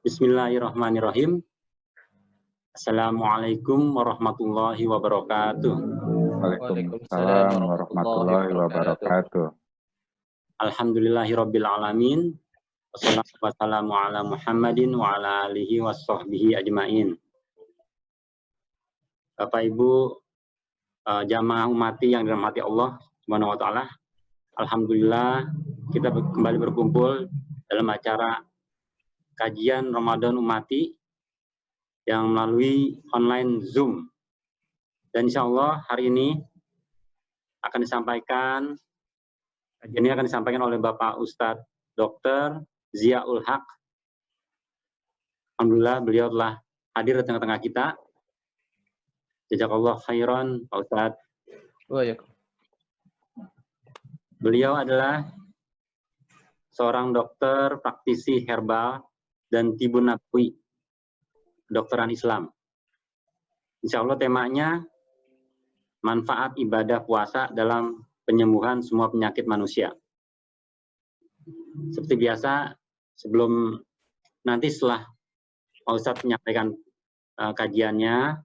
Bismillahirrahmanirrahim. Assalamualaikum warahmatullahi wabarakatuh. Waalaikumsalam warahmatullahi wabarakatuh. Alhamdulillahirabbil alamin. Wassalatu wassalamu ala Muhammadin wa ala alihi washabbihi ajmain. Bapak Ibu jamaah umati yang dirahmati Allah Subhanahu wa taala. Alhamdulillah kita kembali berkumpul dalam acara kajian Ramadan Umati yang melalui online Zoom. Dan insya Allah hari ini akan disampaikan, kajian ini akan disampaikan oleh Bapak Ustadz Dr. Ziaul Haq. Alhamdulillah beliau telah hadir di tengah-tengah kita. Jazakallah khairan Pak Ustadz. Beliau adalah seorang dokter praktisi herbal dan tibun nabawi, kedokteran Islam. Insya Allah temanya manfaat ibadah puasa dalam penyembuhan semua penyakit manusia. Seperti biasa, setelah Pak Ustadz menyampaikan kajiannya,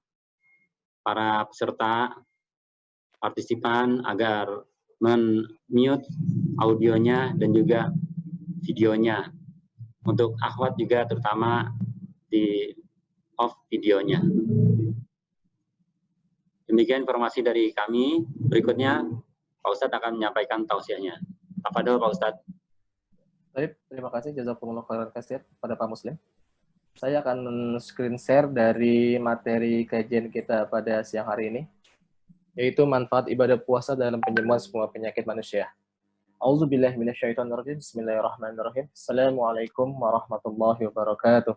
para peserta, partisipan agar men-mute audionya dan juga videonya. Untuk akhwat juga terutama di off videonya. Demikian informasi dari kami. Berikutnya Pak Ustadz akan menyampaikan tausiahnya. Tafadhol Pak Ustadz. Baik, terima kasih jazakumullah khairan katsir pada Pak Muslim. Saya akan screen share dari materi kajian kita pada siang hari ini, yaitu manfaat ibadah puasa dalam penyembuhan semua penyakit manusia. A'udzubillahi minasyaitonirrajim. Bismillahirrahmanirrahim. Assalamualaikum warahmatullahi wabarakatuh.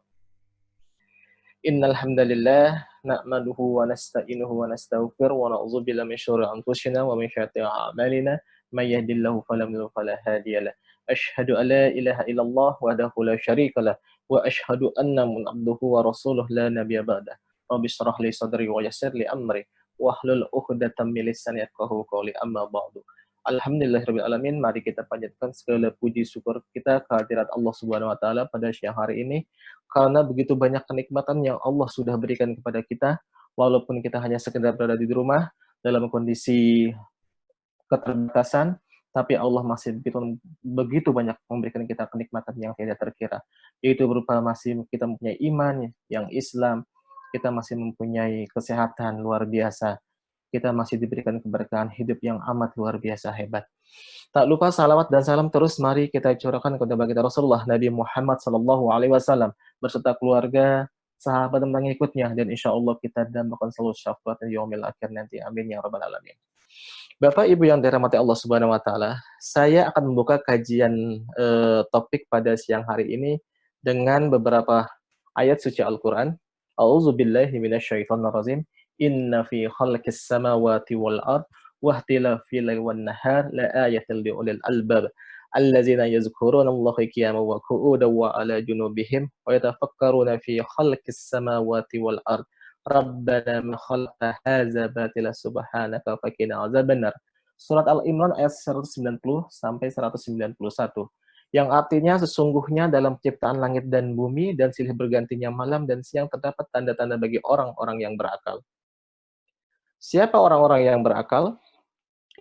Innal hamdalillah nahmaduhu wa nasta'inuhu wa nastaghfiruh wa na'udzubillahi min syururi anfusina wa min sayyiati a'malina may yahdihillahu fala mudilla lahu wa la hadiya lahu. Asyhadu an la ilaha illallah wahdahu la syarika lahu wa asyhadu anna Muhammadan abduhu wa rasuluhu la nabiyya ba'dah. Rabbi shrah li sadri wa yassir li amri wahlul 'uqdatam min lisani yafqahu qawli amma ba'du. Alhamdulillahirabbil alamin. Mari kita panjatkan segala puji syukur kita kehadirat Allah Subhanahu wa taala pada siang hari ini, karena begitu banyak kenikmatan yang Allah sudah berikan kepada kita, walaupun kita hanya sekedar berada di rumah dalam kondisi keterbatasan, tapi Allah masih begitu banyak memberikan kita kenikmatan yang tidak terkira, yaitu berupa masih kita mempunyai iman yang Islam, kita masih mempunyai kesehatan luar biasa, kita masih diberikan keberkahan hidup yang amat luar biasa hebat. Tak lupa salawat dan salam terus mari kita curahkan kepada baginda Rasulullah Nabi Muhammad SAW berserta keluarga, sahabat dan pengikutnya, dan insya Allah kita dambakan selalu syafaat di yaumil akhir nanti. Amin ya rabbal alamin. Bapak Ibu yang dirahmati Allah Subhanahu wa taala, saya akan membuka kajian topik pada siang hari ini dengan beberapa ayat suci Al-Qur'an. A'udzubillahi minasyaitonirrajim. Inna fi khalqis samawati wal ard wa ikhtilafil laili wan nahar la ayatin li ulil albab allazina yazkuruna Allaha qiyaman wa qu'udan wa 'ala junubihim wa yatafakkaruna fi khalqis samawati wal ard rabbana ma khalaqta hadza batila subhanaka faqina azabannar. Surat Al-Imran ayat 190 sampai 191. Yang artinya sesungguhnya dalam penciptaan langit dan bumi dan silih bergantinya malam dan siang terdapat tanda-tanda bagi orang-orang yang berakal. Siapa orang-orang yang berakal?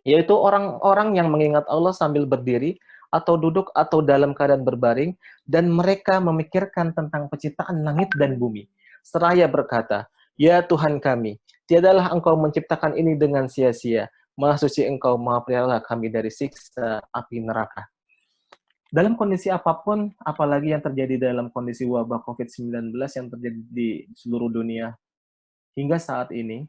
Yaitu orang-orang yang mengingat Allah sambil berdiri, atau duduk, atau dalam keadaan berbaring, dan mereka memikirkan tentang penciptaan langit dan bumi. Seraya berkata, ya Tuhan kami, tiadalah Engkau menciptakan ini dengan sia-sia. Maha suci Engkau, Maha pelihara kami dari siksa api neraka. Dalam kondisi apapun, apalagi yang terjadi dalam kondisi wabah COVID-19 yang terjadi di seluruh dunia hingga saat ini,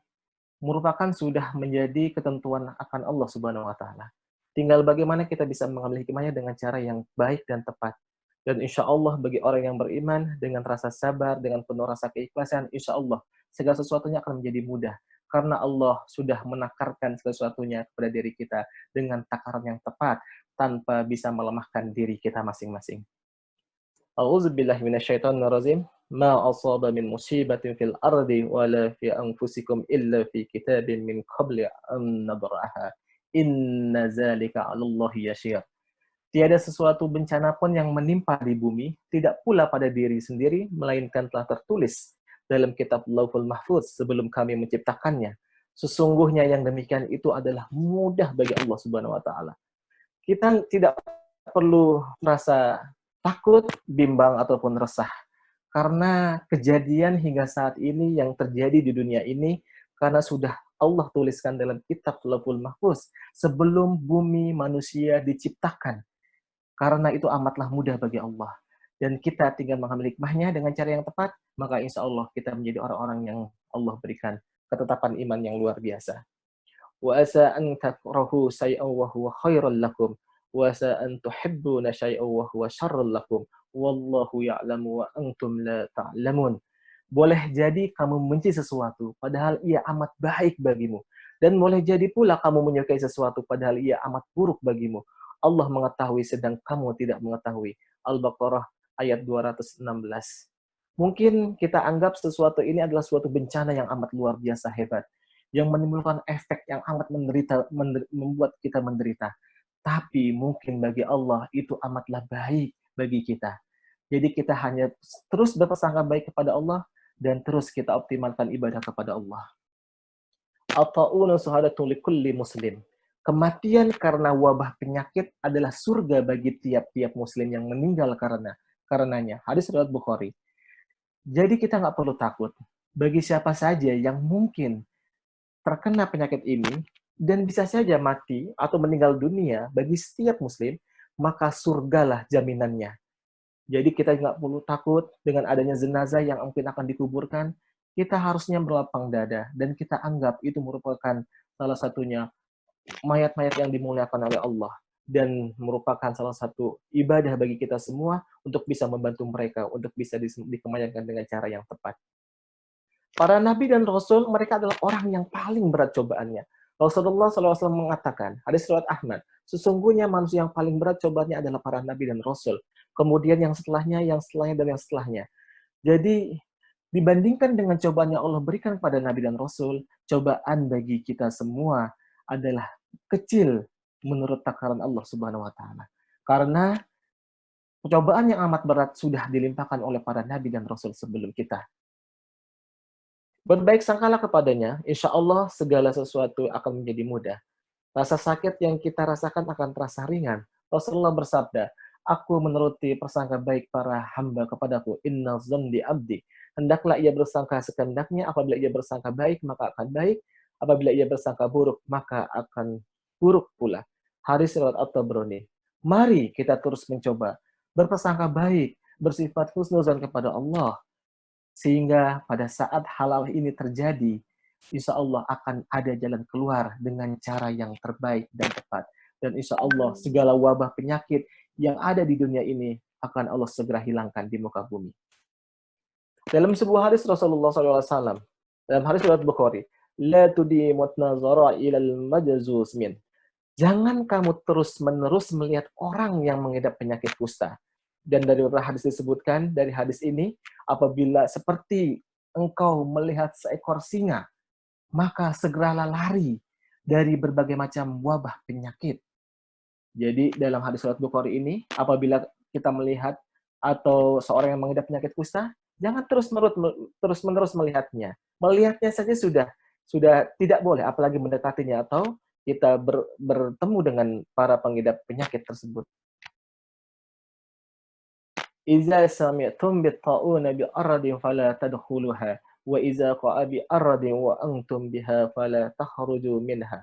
merupakan sudah menjadi ketentuan akan Allah Subhanahu wa taala. Tinggal bagaimana kita bisa mengambil hikmahnya dengan cara yang baik dan tepat. Dan insya Allah bagi orang yang beriman dengan rasa sabar, dengan penuh rasa keikhlasan, insya Allah segala sesuatunya akan menjadi mudah. Karena Allah sudah menakarkan segala sesuatunya kepada diri kita dengan takaran yang tepat, tanpa bisa melemahkan diri kita masing-masing. A'udzubillahi minasyaitonirrajim. Ma asaba min musibatin fil ardi wala fi anfusikum illa fi kitabin min qabli an nabraha. Inna zalika 'alallahi yasir. Tiada sesuatu bencana pun yang menimpa di bumi, tidak pula pada diri sendiri, melainkan telah tertulis dalam kitab Lauhul Mahfuz sebelum kami menciptakannya. Sesungguhnya yang demikian itu adalah mudah bagi Allah Subhanahu wa taala. Kita tidak perlu merasa takut, bimbang ataupun resah karena kejadian hingga saat ini yang terjadi di dunia ini karena sudah Allah tuliskan dalam kitab Lauhul Mahfuz sebelum bumi manusia diciptakan. Karena itu amatlah mudah bagi Allah. Dan kita tinggal mengambil hikmahnya dengan cara yang tepat, maka insya Allah kita menjadi orang-orang yang Allah berikan ketetapan iman yang luar biasa. Wa asa an takrahu syai'an wa huwa khairul lakum, wa asa an tuhibbuna syai'an wa huwa syarrul lakum, wallahu ya'lamu wa antum la ta'lamun. Boleh jadi kamu membenci sesuatu, padahal ia amat baik bagimu. Dan boleh jadi pula kamu menyukai sesuatu, padahal ia amat buruk bagimu. Allah mengetahui sedang kamu tidak mengetahui. Al-Baqarah ayat 216. Mungkin kita anggap sesuatu ini adalah suatu bencana yang amat luar biasa hebat, yang menimbulkan efek yang amat membuat kita menderita. Tapi mungkin bagi Allah itu amatlah baik bagi kita. Jadi kita hanya terus berprasangka baik kepada Allah dan terus kita optimalkan ibadah kepada Allah. At-ta'unu syahadatu likulli muslim. Kematian karena wabah penyakit adalah surga bagi tiap-tiap muslim yang meninggal karenanya. Hadis riwayat Bukhari. Jadi kita nggak perlu takut. Bagi siapa saja yang mungkin terkena penyakit ini dan bisa saja mati atau meninggal dunia, bagi setiap muslim, maka surgalah jaminannya. Jadi kita nggak perlu takut dengan adanya jenazah yang mungkin akan dikuburkan. Kita harusnya berlapang dada dan kita anggap itu merupakan salah satunya mayat-mayat yang dimuliakan oleh Allah dan merupakan salah satu ibadah bagi kita semua untuk bisa membantu mereka untuk bisa dikembalikan dengan cara yang tepat. Para nabi dan rasul mereka adalah orang yang paling berat cobaannya. Rasulullah SAW mengatakan, hadis riwayat Ahmad, sesungguhnya manusia yang paling berat cobaannya adalah para nabi dan rasul. Kemudian yang setelahnya, dan yang setelahnya. Jadi dibandingkan dengan cobaan yang Allah berikan kepada nabi dan rasul, cobaan bagi kita semua adalah kecil menurut takaran Allah Subhanahu wa taala. Karena cobaan yang amat berat sudah dilimpahkan oleh para nabi dan rasul sebelum kita. Berbaik sangkalah kepadanya, insya Allah segala sesuatu akan menjadi mudah. Rasa sakit yang kita rasakan akan terasa ringan. Rasulullah bersabda, aku menuruti persangka baik para hamba kepadaku. Inna zanni abdi. Hendaklah ia bersangka sekendaknya, apabila ia bersangka baik, maka akan baik. Apabila ia bersangka buruk, maka akan buruk pula. Hadis riwayat At-Tabrani. Mari kita terus mencoba berprasangka baik, bersifat husnuzan kepada Allah, sehingga pada saat halal ini terjadi, insya Allah akan ada jalan keluar dengan cara yang terbaik dan tepat. Dan insya Allah segala wabah penyakit yang ada di dunia ini akan Allah segera hilangkan di muka bumi. Dalam sebuah hadis Rasulullah SAW, dalam hadis riwayat Bukhari, la tudimut nazara ilal majzuz min. Jangan kamu terus-menerus melihat orang yang mengidap penyakit kusta. Dan dari beberapa hadis disebutkan, dari hadis ini, apabila seperti engkau melihat seekor singa, maka segeralah lari dari berbagai macam wabah penyakit. Jadi dalam hadis riwayat Bukhari ini, apabila kita melihat atau seorang yang mengidap penyakit kusta, jangan terus-menerus melihatnya. Melihatnya saja sudah tidak boleh, apalagi mendekatinya atau kita bertemu dengan para pengidap penyakit tersebut. Iza sami'tum bit-ta'una bi'aradin fala tadkhuluha wa iza qa'a bi'aradin wa antum biha fala takhruju minha.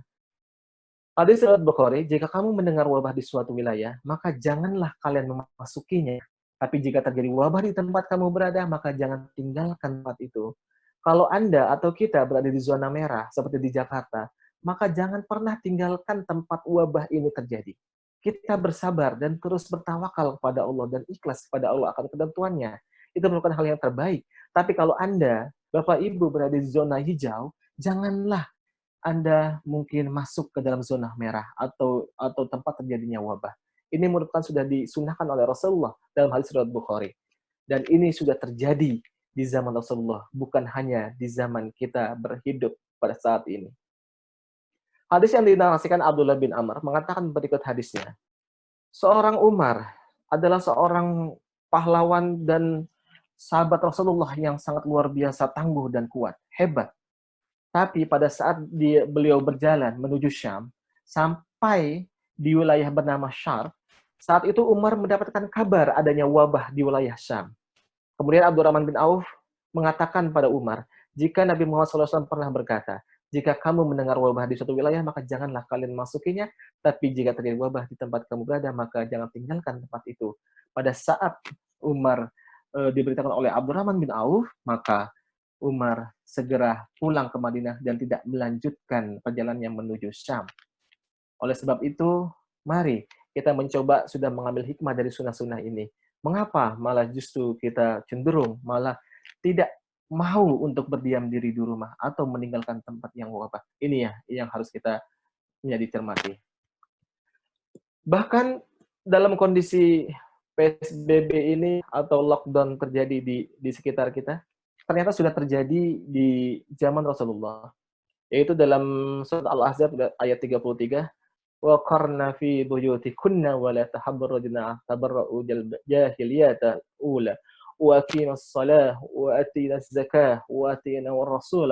Hadis riwayat Bukhari, jika kamu mendengar wabah di suatu wilayah, maka janganlah kalian memasukinya. Tapi jika terjadi wabah di tempat kamu berada, maka jangan tinggalkan tempat itu. Kalau Anda atau kita berada di zona merah, seperti di Jakarta, maka jangan pernah tinggalkan tempat wabah ini terjadi. Kita bersabar dan terus bertawakal kepada Allah dan ikhlas kepada Allah akan ketentuannya. Itu merupakan hal yang terbaik. Tapi kalau Anda, Bapak Ibu berada di zona hijau, janganlah Anda mungkin masuk ke dalam zona merah atau tempat terjadinya wabah. Ini merupakan sudah disunahkan oleh Rasulullah dalam hadis riwayat Bukhari. Dan ini sudah terjadi di zaman Rasulullah, bukan hanya di zaman kita berhidup pada saat ini. Hadis yang dinarasikan Abdullah bin Amr mengatakan berikut hadisnya. Seorang Umar adalah seorang pahlawan dan sahabat Rasulullah yang sangat luar biasa, tangguh dan kuat, hebat. Tapi pada saat beliau berjalan menuju Syam, sampai di wilayah bernama Syar, saat itu Umar mendapatkan kabar adanya wabah di wilayah Syam. Kemudian Abdurrahman bin Auf mengatakan pada Umar, jika Nabi Muhammad SAW pernah berkata, jika kamu mendengar wabah di suatu wilayah, maka janganlah kalian masukinya, tapi jika terjadi wabah di tempat kamu berada, maka jangan tinggalkan tempat itu. Pada saat Umar diberitakan oleh Abdurrahman bin Auf, maka Umar segera pulang ke Madinah dan tidak melanjutkan perjalanan menuju Syam. Oleh sebab itu, mari kita mencoba sudah mengambil hikmah dari sunnah-sunnah ini. Mengapa malah justru kita cenderung malah tidak mau untuk berdiam diri di rumah atau meninggalkan tempat yang wabah. Ini ya yang harus kita menjadi cermati. Bahkan dalam kondisi PSBB ini atau lockdown terjadi di sekitar kita, ternyata sudah terjadi di zaman Rasulullah. Yaitu dalam surat Al-Ahzab ayat 33, وَقَرْنَ فِي بُيُوتِكُنَّ وَلَا تَحَبَّرْجْنَ تَبَرَّؤُ الْجَاهِلِيَّةِ الْأُولَى وَأَقِيمُوا الصَّلَاةَ وَآتِينَا الزَّكَاةَ وَآتِينَا الرَّسُولَ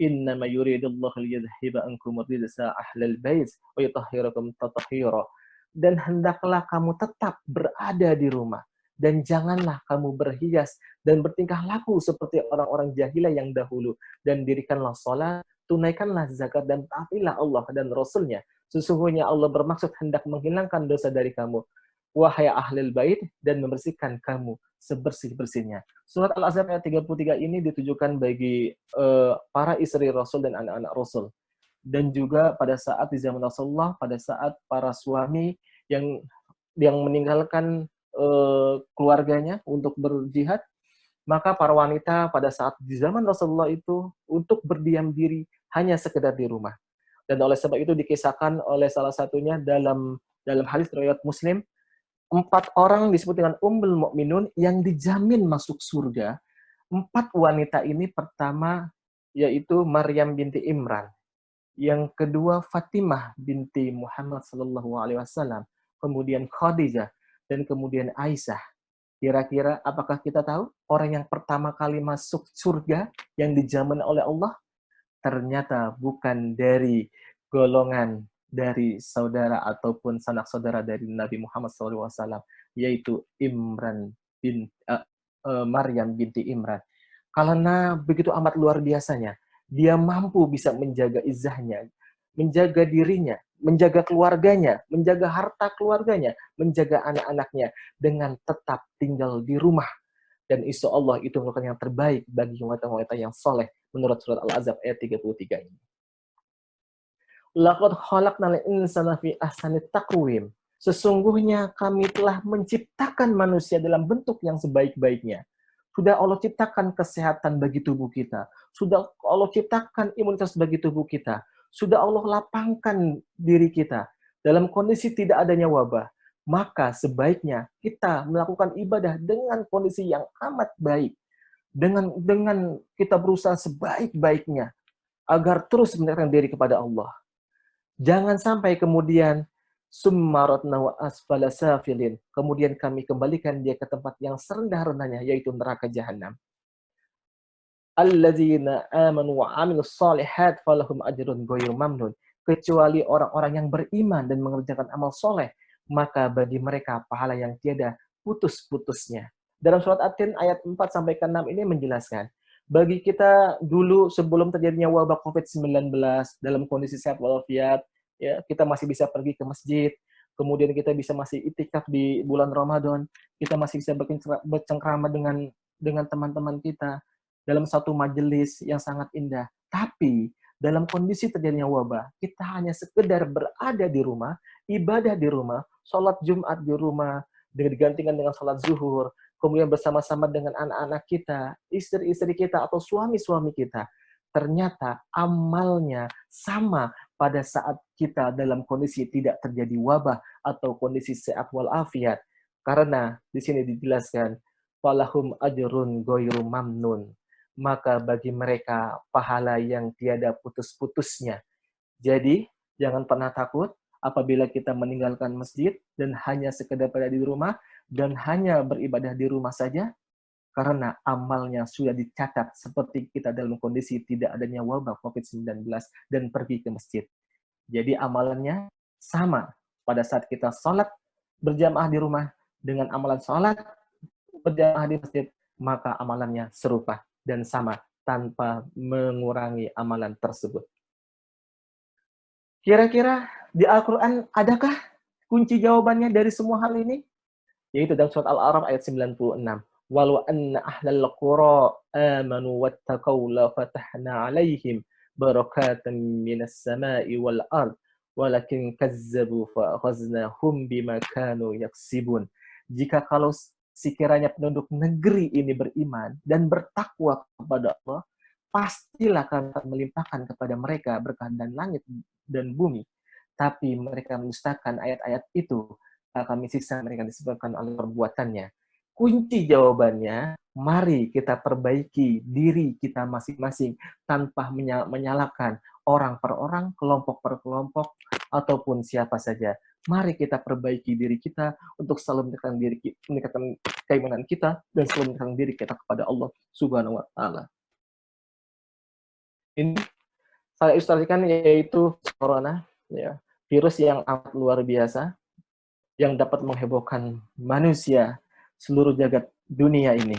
إِنَّمَا يُرِيدُ اللَّهُ لِيُذْهِبَ عَنكُمُ الرِّجْسَ أَهْلَ الْبَيْتِ وَيُطَهِّرَكُمْ تَطْهِيرًا. Dan hendaklah kamu tetap berada di rumah, dan janganlah kamu berhias dan bertingkah laku seperti orang-orang jahilah yang dahulu, dan dirikanlah salat, tunaikanlah zakat, dan taatilah Allah dan Rasul-Nya. Sesungguhnya Allah bermaksud hendak menghilangkan dosa dari kamu, wahai ahlul bait, dan membersihkan kamu sebersih-bersihnya. Surat Al-Ahzab ayat 33 ini ditujukan bagi para istri Rasul dan anak-anak Rasul. Dan juga pada saat di zaman Rasulullah, pada saat para suami yang meninggalkan keluarganya untuk berjihad, maka para wanita pada saat di zaman Rasulullah itu untuk berdiam diri hanya sekedar di rumah. Dan oleh sebab itu dikisahkan oleh salah satunya dalam hadis riwayat Muslim, 4 orang disebut dengan Ummul Mukminun yang dijamin masuk surga. 4 wanita ini pertama yaitu Maryam binti Imran, yang kedua Fatimah binti Muhammad sallallahu alaihi wasallam, kemudian Khadijah, dan kemudian Aisyah. Kira-kira apakah kita tahu orang yang pertama kali masuk surga yang dijamin oleh Allah? Ternyata bukan dari golongan dari saudara ataupun sanak saudara dari Nabi Muhammad SAW, yaitu Maryam binti Imran. Karena begitu amat luar biasanya, dia mampu bisa menjaga izahnya, menjaga dirinya, menjaga keluarganya, menjaga harta keluarganya, menjaga anak-anaknya dengan tetap tinggal di rumah. Dan insya Allah itu merupakan yang terbaik bagi wanita-wanita yang soleh menurut surat Al-Ahzab ayat 33 ini. Laqad khalaqnal insana fi ahsani taqwim. Sesungguhnya kami telah menciptakan manusia dalam bentuk yang sebaik-baiknya. Sudah Allah ciptakan kesehatan bagi tubuh kita. Sudah Allah ciptakan imunitas bagi tubuh kita. Sudah Allah lapangkan diri kita dalam kondisi tidak adanya wabah. Maka sebaiknya kita melakukan ibadah dengan kondisi yang amat baik. Dengan kita berusaha sebaik-baiknya agar terus mendekatkan diri kepada Allah. Jangan sampai kemudian summaratna wa asfala safilin. Kemudian kami kembalikan dia ke tempat yang serendah-rendahnya, yaitu neraka jahanam. Allazina amanu wa amilus solihat falahum ajrun ghairu mamnun. Kecuali orang-orang yang beriman dan mengerjakan amal soleh, maka bagi mereka pahala yang tiada putus-putusnya. Dalam surat At-Tin ayat 4-6 ini menjelaskan, bagi kita dulu sebelum terjadinya wabah COVID-19 dalam kondisi sehat walafiat, ya, kita masih bisa pergi ke masjid, kemudian kita bisa masih itikaf di bulan Ramadan, kita masih bisa bercengkrama dengan teman-teman kita dalam satu majelis yang sangat indah. Tapi dalam kondisi terjadinya wabah, kita hanya sekedar berada di rumah, ibadah di rumah, sholat Jumat di rumah, digantikan dengan sholat zuhur, kemudian bersama-sama dengan anak-anak kita, istri-istri kita, atau suami-suami kita. Ternyata amalnya sama pada saat kita dalam kondisi tidak terjadi wabah atau kondisi sehat walafiat. Karena di sini dijelaskan, falahum ajrun ghairu mamnun. Maka bagi mereka pahala yang tiada putus-putusnya. Jadi, jangan pernah takut apabila kita meninggalkan masjid dan hanya sekedar berada di rumah dan hanya beribadah di rumah saja, karena amalnya sudah dicatat seperti kita dalam kondisi tidak adanya wabah COVID-19 dan pergi ke masjid. Jadi amalannya sama pada saat kita sholat berjamaah di rumah dengan amalan sholat berjamaah di masjid, maka amalannya serupa dan sama tanpa mengurangi amalan tersebut. Kira-kira di Al-Quran adakah kunci jawabannya dari semua hal ini? Yaitu dalam surat Al-A'raf ayat 96. Walau anna ahlal qura amanu wattaqaw la fatahna alaihim barakatan minas sama'i wal ard walakin kazzabu fa akhaznahum bima kanu yaksibun. Jika kalau sekiranya penduduk negeri ini beriman dan bertakwa kepada Allah, pastilah kami akan melimpahkan kepada mereka berkah dan langit dan bumi. Tapi mereka mendustakan ayat-ayat itu, kami siksa mereka disebabkan oleh perbuatannya. Kunci jawabannya, mari kita perbaiki diri kita masing-masing tanpa menyalahkan orang per orang, kelompok per kelompok, ataupun siapa saja. Mari kita perbaiki diri kita untuk selalu meningkatkan keimanan kita dan selalu meningkatkan diri kita kepada Allah Subhanahu wa taala. Ini saya ilustrasikan yaitu corona, ya, virus yang amat luar biasa yang dapat menghebohkan manusia seluruh jagat dunia ini.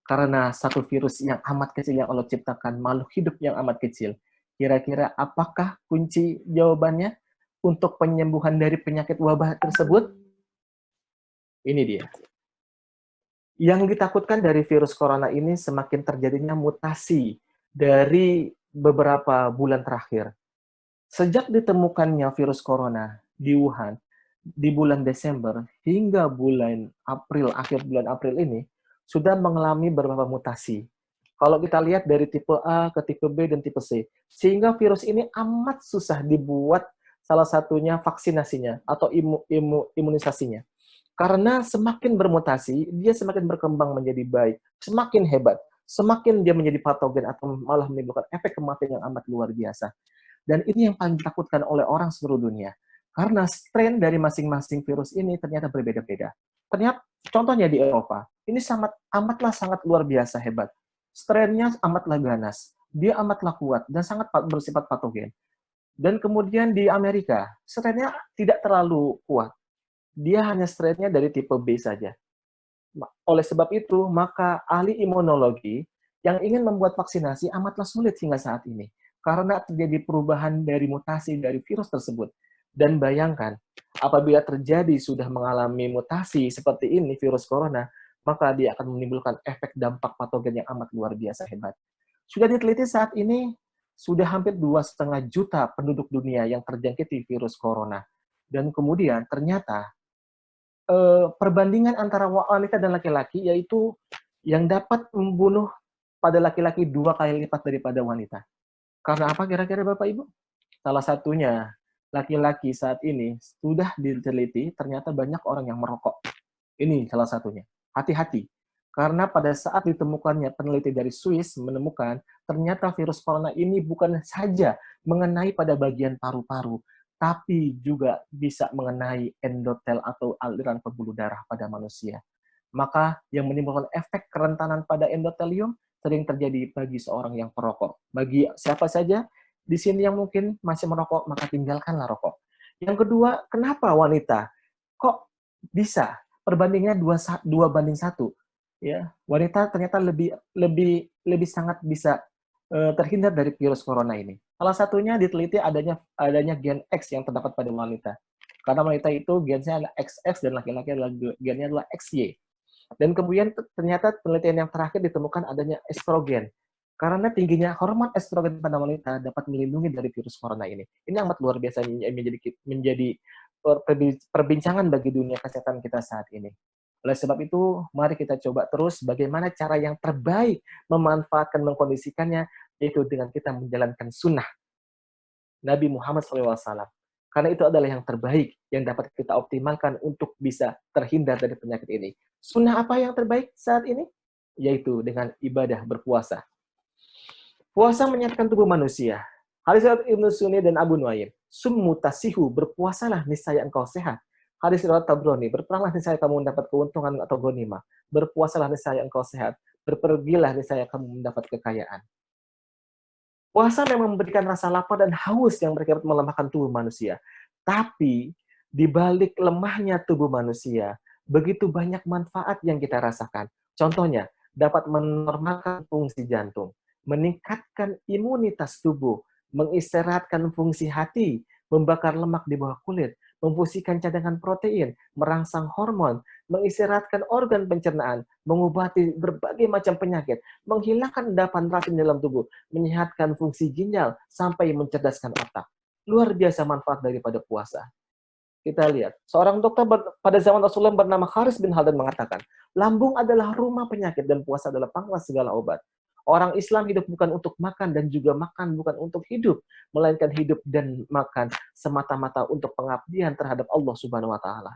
Karena satu virus yang amat kecil yang Allah ciptakan, makhluk hidup yang amat kecil. Kira-kira apakah kunci jawabannya untuk penyembuhan dari penyakit wabah tersebut? Ini dia. Yang ditakutkan dari virus corona ini semakin terjadinya mutasi dari beberapa bulan terakhir. Sejak ditemukannya virus corona di Wuhan, di bulan Desember hingga bulan April, akhir bulan April ini, sudah mengalami beberapa mutasi. Kalau kita lihat dari tipe A ke tipe B dan tipe C, sehingga virus ini amat susah dibuat salah satunya vaksinasinya atau imunisasinya. Karena semakin bermutasi, dia semakin berkembang menjadi baik, semakin hebat, semakin dia menjadi patogen atau malah menimbulkan efek kematian yang amat luar biasa. Dan ini yang paling ditakutkan oleh orang seluruh dunia. Karena strain dari masing-masing virus ini ternyata berbeda-beda. Ternyata contohnya di Eropa, ini amatlah sangat luar biasa hebat. Strainnya amatlah ganas, dia amatlah kuat dan sangat bersifat patogen. Dan kemudian di Amerika, strainnya tidak terlalu kuat. Dia hanya strainnya dari tipe B saja. Oleh sebab itu, maka ahli imunologi yang ingin membuat vaksinasi amatlah sulit hingga saat ini. Karena terjadi perubahan dari mutasi dari virus tersebut. Dan bayangkan, apabila terjadi sudah mengalami mutasi seperti ini, virus corona, maka dia akan menimbulkan efek dampak patogen yang amat luar biasa hebat. Sudah diteliti saat ini, sudah hampir 2,5 juta penduduk dunia yang terjangkiti virus corona. Dan kemudian ternyata perbandingan antara wanita dan laki-laki, yaitu yang dapat membunuh pada laki-laki 2 kali lipat daripada wanita. Karena apa kira-kira Bapak Ibu? Salah satunya, laki-laki saat ini sudah diteliti ternyata banyak orang yang merokok. Ini salah satunya. Hati-hati. Karena pada saat ditemukannya peneliti dari Swiss menemukan ternyata virus corona ini bukan saja mengenai pada bagian paru-paru, tapi juga bisa mengenai endotel atau aliran pembuluh darah pada manusia. Maka yang menimbulkan efek kerentanan pada endotelium sering terjadi bagi seorang yang perokok. Bagi siapa saja di sini yang mungkin masih merokok, maka tinggalkanlah rokok. Yang kedua, kenapa wanita? Kok bisa? Perbandingannya 2:1. Ya, wanita ternyata lebih sangat bisa terhindar dari virus corona ini. Salah satunya diteliti adanya gen X yang terdapat pada wanita. Karena wanita itu gennya adalah XX dan laki-laki adalah gennya adalah XY. Dan kemudian ternyata penelitian yang terakhir ditemukan adanya estrogen. Karena tingginya hormon estrogen pada wanita dapat melindungi dari virus corona ini. Ini amat luar biasa menjadi perbincangan bagi dunia kesehatan kita saat ini. Oleh sebab itu, mari kita coba terus bagaimana cara yang terbaik memanfaatkan, mengkondisikannya, yaitu dengan kita menjalankan sunnah Nabi Muhammad SAW. Karena itu adalah yang terbaik yang dapat kita optimalkan untuk bisa terhindar dari penyakit ini. Sunnah apa yang terbaik saat ini? Yaitu dengan ibadah berpuasa. Puasa menyehatkan tubuh manusia. Hadis Ibnu Sunni dan Abu Nuaim. Summu tasihu, berpuasalah niscaya engkau sehat. Hadis riwayat Tabrani, berperanglah niscaya kamu mendapat keuntungan atau ghanimah. Berpuasalah niscaya engkau sehat. Berpergilah niscaya kamu mendapat kekayaan. Puasa memang memberikan rasa lapar dan haus yang berakibat melemahkan tubuh manusia. Tapi di balik lemahnya tubuh manusia, begitu banyak manfaat yang kita rasakan. Contohnya, dapat menormalkan fungsi jantung, meningkatkan imunitas tubuh, mengistirahatkan fungsi hati, membakar lemak di bawah kulit, memfungsikan cadangan protein, merangsang hormon, mengistirahatkan organ pencernaan, mengobati berbagai macam penyakit, menghilangkan endapan racun dalam tubuh, menyehatkan fungsi ginjal, sampai mencerdaskan otak. Luar biasa manfaat daripada puasa. Kita lihat, seorang dokter pada zaman Rasulullah bernama Haris bin Haldan mengatakan, lambung adalah rumah penyakit dan puasa adalah pangkal segala obat. Orang Islam hidup bukan untuk makan dan juga makan bukan untuk hidup, melainkan hidup dan makan semata-mata untuk pengabdian terhadap Allah Subhanahu wa taala.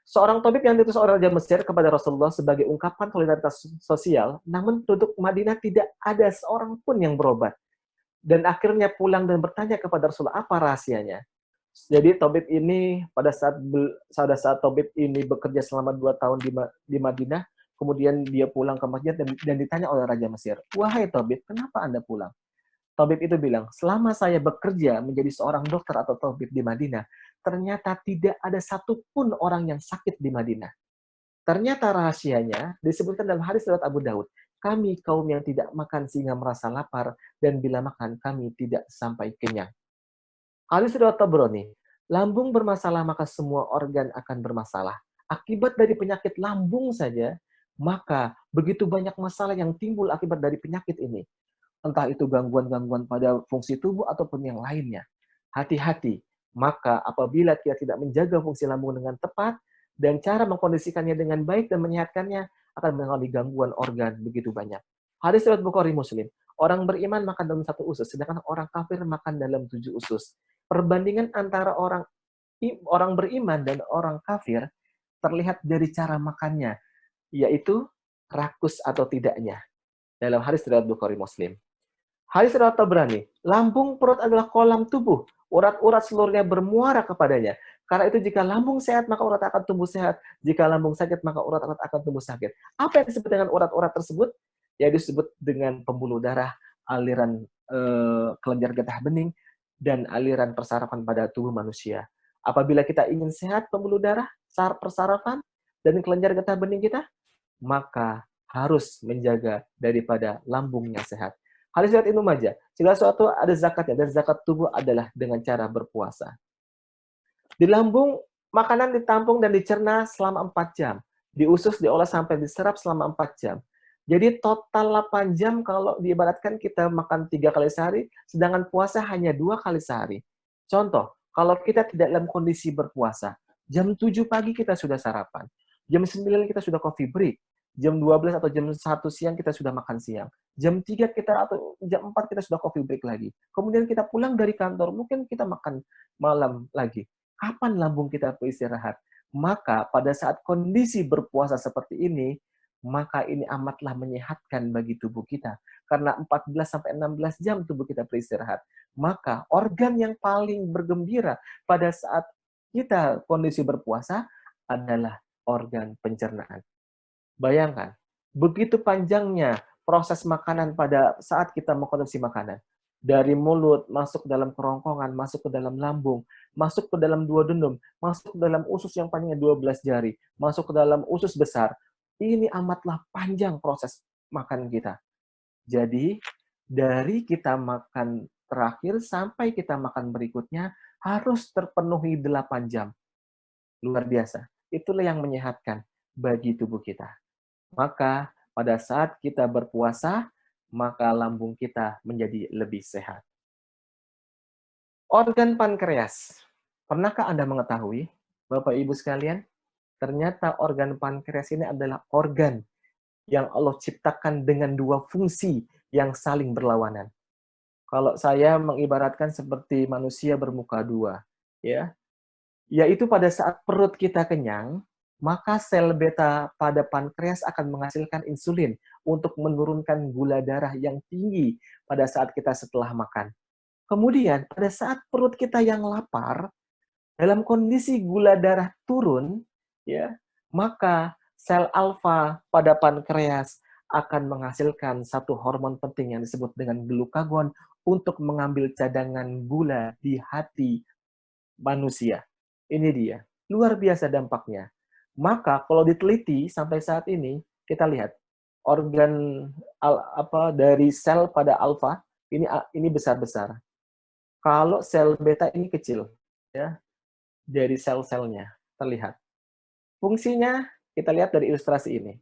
Seorang tabib yang diutus oleh Raja Mesir kepada Rasulullah sebagai ungkapan solidaritas sosial, namun penduduk Madinah tidak ada seorang pun yang berobat. Dan akhirnya pulang dan bertanya kepada Rasulullah, apa rahasianya? Jadi tabib ini pada saat tabib ini bekerja selama 2 tahun di Madinah, kemudian dia pulang ke Madinah dan ditanya oleh Raja Mesir, wahai tabib, kenapa Anda pulang? Tabib itu bilang, selama saya bekerja menjadi seorang dokter atau tabib di Madinah, ternyata tidak ada satupun orang yang sakit di Madinah. Ternyata rahasianya disebutkan dalam hadis riwayat Abu Daud, kami kaum yang tidak makan sehingga merasa lapar, dan bila makan kami tidak sampai kenyang. Hadis riwayat Tabrani, lambung bermasalah maka semua organ akan bermasalah. Akibat dari penyakit lambung saja, maka begitu banyak masalah yang timbul akibat dari penyakit ini. Entah itu gangguan-gangguan pada fungsi tubuh ataupun yang lainnya. Hati-hati, maka apabila kita tidak menjaga fungsi lambung dengan tepat, dan cara mengkondisikannya dengan baik dan menyehatkannya, akan mengalami gangguan organ begitu banyak. Hadis riwayat Bukhari Muslim, orang beriman makan dalam 1 usus, sedangkan orang kafir makan dalam 7 usus. Perbandingan antara orang beriman dan orang kafir terlihat dari cara makannya, yaitu rakus atau tidaknya. Dalam hadis riwayat Bukhari Muslim. Hadis riwayat Tabrani, lambung perut adalah kolam tubuh, urat-urat seluruhnya bermuara kepadanya. Karena itu jika lambung sehat maka urat akan tumbuh sehat, jika lambung sakit maka urat-urat akan tumbuh sakit. Apa yang disebut dengan urat-urat tersebut? Ya disebut dengan pembuluh darah, aliran kelenjar getah bening, dan aliran persarafan pada tubuh manusia. Apabila kita ingin sehat pembuluh darah, persarafan, dan kelenjar getah bening kita, maka harus menjaga daripada lambung yang sehat. Hadis riwayat Ibnu Majah, segala sesuatu ada zakatnya, dan zakat tubuh adalah dengan cara berpuasa. Di lambung, makanan ditampung dan dicerna selama 4 jam. Di usus diolah sampai diserap selama 4 jam. Jadi total 8 jam kalau diibaratkan kita makan 3 kali sehari, sedangkan puasa hanya 2 kali sehari. Contoh, kalau kita tidak dalam kondisi berpuasa, jam 7 pagi kita sudah sarapan, jam 9 kita sudah coffee break, jam 12 atau jam 1 siang kita sudah makan siang, jam 3 kita atau jam 4 kita sudah coffee break lagi. Kemudian kita pulang dari kantor, mungkin kita makan malam lagi. Kapan lambung kita beristirahat? Maka pada saat kondisi berpuasa seperti ini, maka ini amatlah menyehatkan bagi tubuh kita. Karena 14-16 jam tubuh kita beristirahat. Maka organ yang paling bergembira pada saat kita kondisi berpuasa adalah organ pencernaan. Bayangkan, begitu panjangnya proses makanan pada saat kita mengkonsumsi makanan. Dari mulut, masuk ke dalam kerongkongan, masuk ke dalam lambung, masuk ke dalam 2 dendum, masuk ke dalam usus yang panjangnya 12 jari, masuk ke dalam usus besar. Ini amatlah panjang proses makan kita. Jadi, dari kita makan terakhir sampai kita makan berikutnya, harus terpenuhi 8 jam. Luar biasa. Itulah yang menyehatkan bagi tubuh kita. Maka, pada saat kita berpuasa, maka lambung kita menjadi lebih sehat. Organ pankreas. Pernahkah Anda mengetahui, Bapak Ibu sekalian, ternyata organ pankreas ini adalah organ yang Allah ciptakan dengan 2 fungsi yang saling berlawanan. Kalau saya mengibaratkan seperti manusia bermuka 2, ya, yaitu pada saat perut kita kenyang, maka sel beta pada pankreas akan menghasilkan insulin untuk menurunkan gula darah yang tinggi pada saat kita setelah makan. Kemudian pada saat perut kita yang lapar, dalam kondisi gula darah turun, ya, maka sel alfa pada pankreas akan menghasilkan satu hormon penting yang disebut dengan glukagon untuk mengambil cadangan gula di hati manusia. Ini dia. Luar biasa dampaknya. Maka kalau diteliti sampai saat ini, kita lihat organ dari sel pada alfa ini besar-besar. Kalau sel beta ini kecil, ya, dari sel-selnya terlihat. Fungsinya kita lihat dari ilustrasi ini.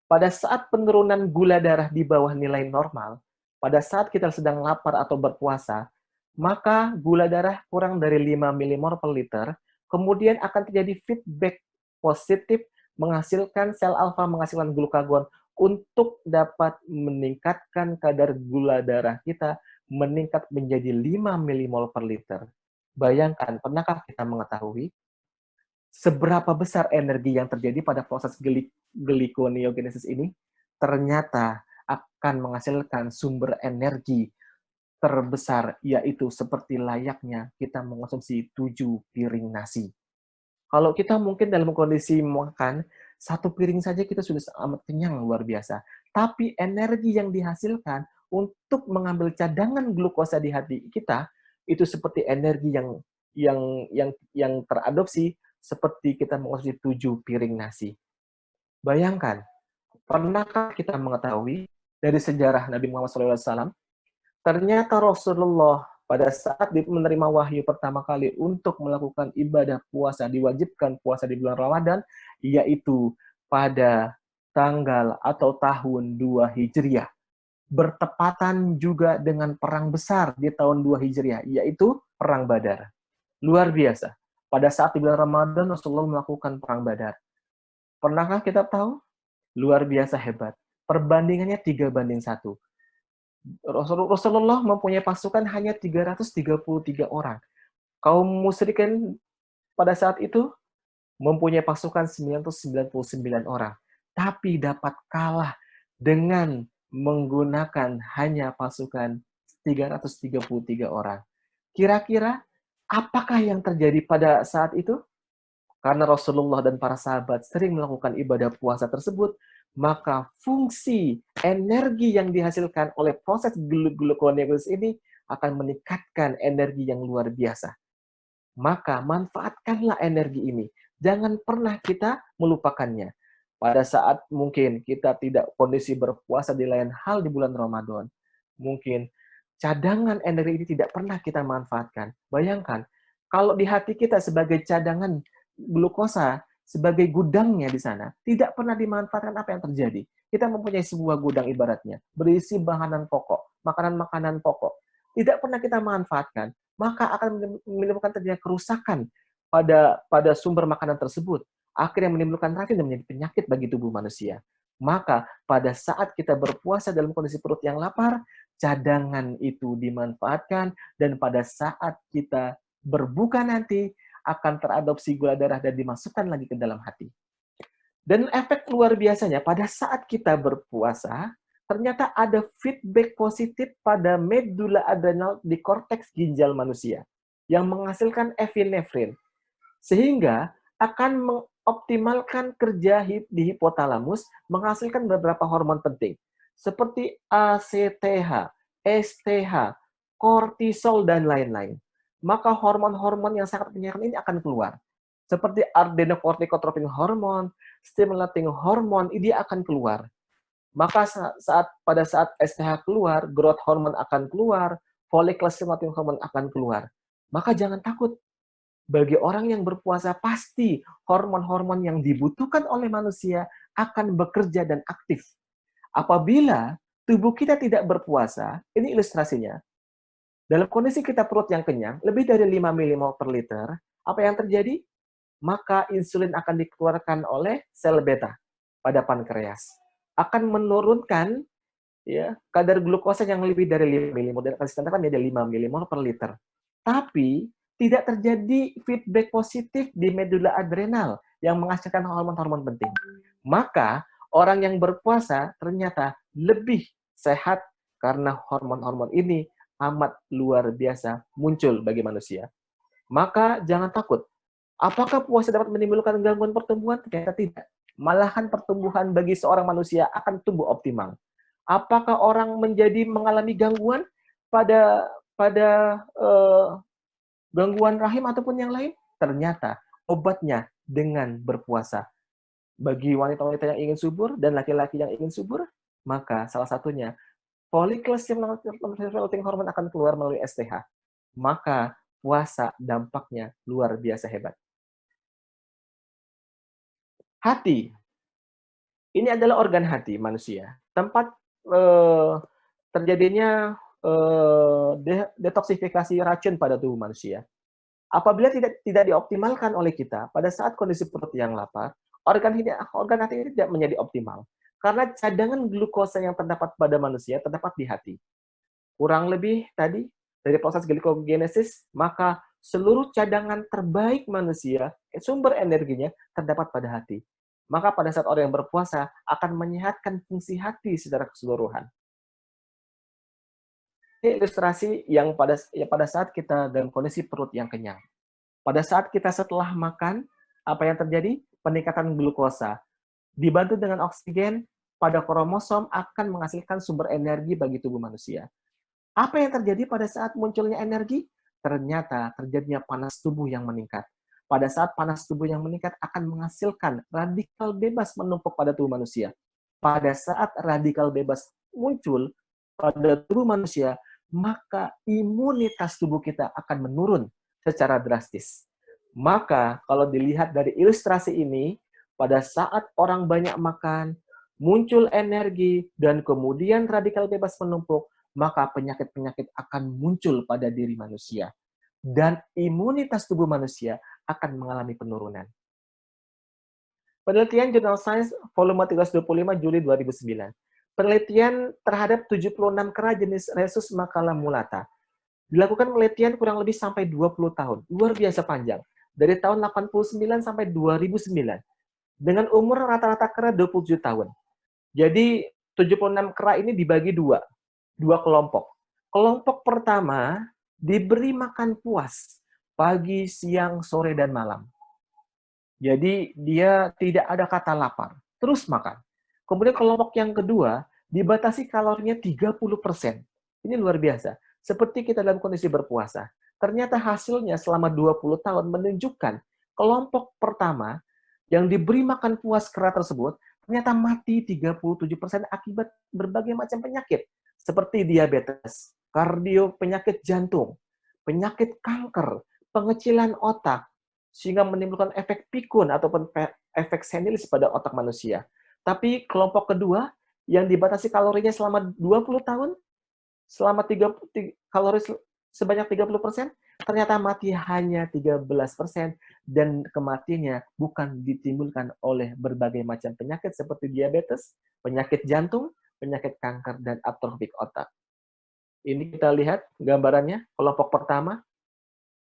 Pada saat penurunan gula darah di bawah nilai normal, pada saat kita sedang lapar atau berpuasa, maka gula darah kurang dari 5 milimol per liter, kemudian akan terjadi feedback positif menghasilkan sel alfa menghasilkan glukagon untuk dapat meningkatkan kadar gula darah kita meningkat menjadi 5 milimol per liter. Bayangkan, pernahkah kita mengetahui seberapa besar energi yang terjadi pada proses glikoneogenesis ini? Ternyata akan menghasilkan sumber energi terbesar, yaitu seperti layaknya kita mengonsumsi 7 piring nasi. Kalau kita mungkin dalam kondisi makan, satu piring saja kita sudah amat kenyang, luar biasa. Tapi energi yang dihasilkan untuk mengambil cadangan glukosa di hati kita, itu seperti energi yang teradopsi seperti kita mengonsumsi 7 piring nasi. Bayangkan, pernahkah kita mengetahui dari sejarah Nabi Muhammad SAW, ternyata Rasulullah pada saat menerima wahyu pertama kali untuk melakukan ibadah puasa, diwajibkan puasa di bulan Ramadan, yaitu pada tanggal atau tahun 2 Hijriah. Bertepatan juga dengan perang besar di tahun 2 Hijriah, yaitu Perang Badar. Luar biasa. Pada saat di bulan Ramadan, Rasulullah melakukan Perang Badar. Pernahkah kita tahu? Luar biasa hebat. Perbandingannya 3:1. Rasulullah mempunyai pasukan hanya 333 orang. Kaum musyrikin pada saat itu mempunyai pasukan 999 orang. Tapi dapat kalah dengan menggunakan hanya pasukan 333 orang. Kira-kira apakah yang terjadi pada saat itu? Karena Rasulullah dan para sahabat sering melakukan ibadah puasa tersebut, maka fungsi energi yang dihasilkan oleh proses gluconeogenesis ini akan meningkatkan energi yang luar biasa. Maka manfaatkanlah energi ini. Jangan pernah kita melupakannya. Pada saat mungkin kita tidak kondisi berpuasa di lain hal di bulan Ramadan, mungkin cadangan energi ini tidak pernah kita manfaatkan. Bayangkan, kalau di hati kita sebagai cadangan glukosa, sebagai gudangnya di sana, tidak pernah dimanfaatkan, apa yang terjadi? Kita mempunyai sebuah gudang ibaratnya, berisi bahan pokok, makanan-makanan pokok. Tidak pernah kita manfaatkan, maka akan menimbulkan terjadi kerusakan pada sumber makanan tersebut. Akhirnya menimbulkan racun dan menjadi penyakit bagi tubuh manusia. Maka pada saat kita berpuasa dalam kondisi perut yang lapar, cadangan itu dimanfaatkan, dan pada saat kita berbuka nanti, akan teradopsi gula darah dan dimasukkan lagi ke dalam hati. Dan efek luar biasanya, pada saat kita berpuasa, ternyata ada feedback positif pada medula adrenal di korteks ginjal manusia yang menghasilkan epinefrin, sehingga akan mengoptimalkan kerja di hipotalamus, menghasilkan beberapa hormon penting seperti ACTH, STH, kortisol, dan lain-lain. Maka hormon-hormon yang sangat menyenangkan ini akan keluar. Seperti adenocorticotropin hormon, stimulating hormon, ini akan keluar. Maka pada saat STH keluar, growth hormone akan keluar, follicle stimulating hormone akan keluar. Maka jangan takut. Bagi orang yang berpuasa, pasti hormon-hormon yang dibutuhkan oleh manusia akan bekerja dan aktif. Apabila tubuh kita tidak berpuasa, ini ilustrasinya, dalam kondisi kita perut yang kenyang, lebih dari 5 milimol per liter, apa yang terjadi? Maka insulin akan dikeluarkan oleh sel beta pada pankreas. Akan menurunkan ya kadar glukosa yang lebih dari 5 milimol, dan akan standar menjadi 5 milimol per liter. Tapi tidak terjadi feedback positif di medula adrenal yang menghasilkan hormon-hormon penting. Maka orang yang berpuasa ternyata lebih sehat karena hormon-hormon ini amat luar biasa muncul bagi manusia. Maka jangan takut. Apakah puasa dapat menimbulkan gangguan pertumbuhan? Ternyata tidak. Malahan pertumbuhan bagi seorang manusia akan tumbuh optimal. Apakah orang mengalami gangguan pada gangguan rahim ataupun yang lain? Ternyata obatnya dengan berpuasa. Bagi wanita-wanita yang ingin subur dan laki-laki yang ingin subur, maka salah satunya follicle stimulating hormone akan keluar melalui STH. Maka puasa dampaknya luar biasa hebat. Hati. Ini adalah organ hati manusia. Tempat terjadinya detoksifikasi racun pada tubuh manusia. Apabila tidak dioptimalkan oleh kita pada saat kondisi perut yang lapar, organ hati ini tidak menjadi optimal. Karena cadangan glukosa yang terdapat pada manusia terdapat di hati. Kurang lebih tadi, dari proses glikogenesis, maka seluruh cadangan terbaik manusia, sumber energinya, terdapat pada hati. Maka pada saat orang yang berpuasa akan menyehatkan fungsi hati secara keseluruhan. Ini ilustrasi yang pada saat kita dalam kondisi perut yang kenyang. Pada saat kita setelah makan, apa yang terjadi? Peningkatan glukosa. Dibantu dengan oksigen, pada kromosom akan menghasilkan sumber energi bagi tubuh manusia. Apa yang terjadi pada saat munculnya energi? Ternyata terjadinya panas tubuh yang meningkat. Pada saat panas tubuh yang meningkat akan menghasilkan radikal bebas menumpuk pada tubuh manusia. Pada saat radikal bebas muncul pada tubuh manusia, maka imunitas tubuh kita akan menurun secara drastis. Maka kalau dilihat dari ilustrasi ini, pada saat orang banyak makan, muncul energi, dan kemudian radikal bebas menumpuk, maka penyakit-penyakit akan muncul pada diri manusia. Dan imunitas tubuh manusia akan mengalami penurunan. Penelitian Jurnal Science volume 325 Juli 2009. Penelitian terhadap 76 kera jenis Rhesus macula. Dilakukan penelitian kurang lebih sampai 20 tahun. Luar biasa panjang. Dari tahun 89 sampai 2009. Dengan umur rata-rata kera 27 tahun. Jadi 76 kera ini dibagi dua kelompok. Kelompok pertama diberi makan puas pagi, siang, sore, dan malam. Jadi dia tidak ada kata lapar, terus makan. Kemudian kelompok yang kedua dibatasi kalorinya 30%. Ini luar biasa. Seperti kita dalam kondisi berpuasa. Ternyata hasilnya selama 20 tahun menunjukkan kelompok pertama yang diberi makan puas kera tersebut ternyata mati 37% akibat berbagai macam penyakit. Seperti diabetes, penyakit jantung, penyakit kanker, pengecilan otak, sehingga menimbulkan efek pikun ataupun efek senilis pada otak manusia. Tapi kelompok kedua yang dibatasi kalorinya selama 20 tahun, selama kalori sebanyak 30%, ternyata mati hanya 13%, dan kematiannya bukan ditimbulkan oleh berbagai macam penyakit seperti diabetes, penyakit jantung, penyakit kanker, dan atrofik otak. Ini kita lihat gambarannya, kelompok pertama,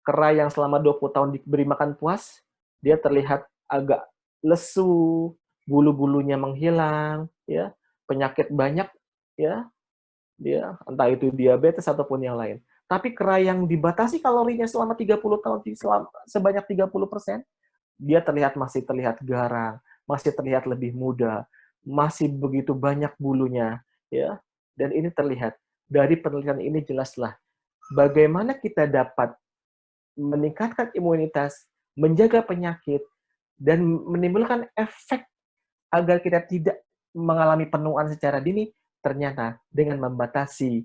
kera yang selama 20 tahun diberi makan puas, dia terlihat agak lesu, bulu-bulunya menghilang, ya, penyakit banyak, ya, dia entah itu diabetes ataupun yang lain. Tapi kera yang dibatasi kalorinya selama 30 tahun sebanyak 30%, dia masih terlihat garang, masih terlihat lebih muda, masih begitu banyak bulunya, ya. Dan ini terlihat dari penelitian ini jelaslah bagaimana kita dapat meningkatkan imunitas, menjaga penyakit, dan menimbulkan efek agar kita tidak mengalami penuaan secara dini, ternyata dengan membatasi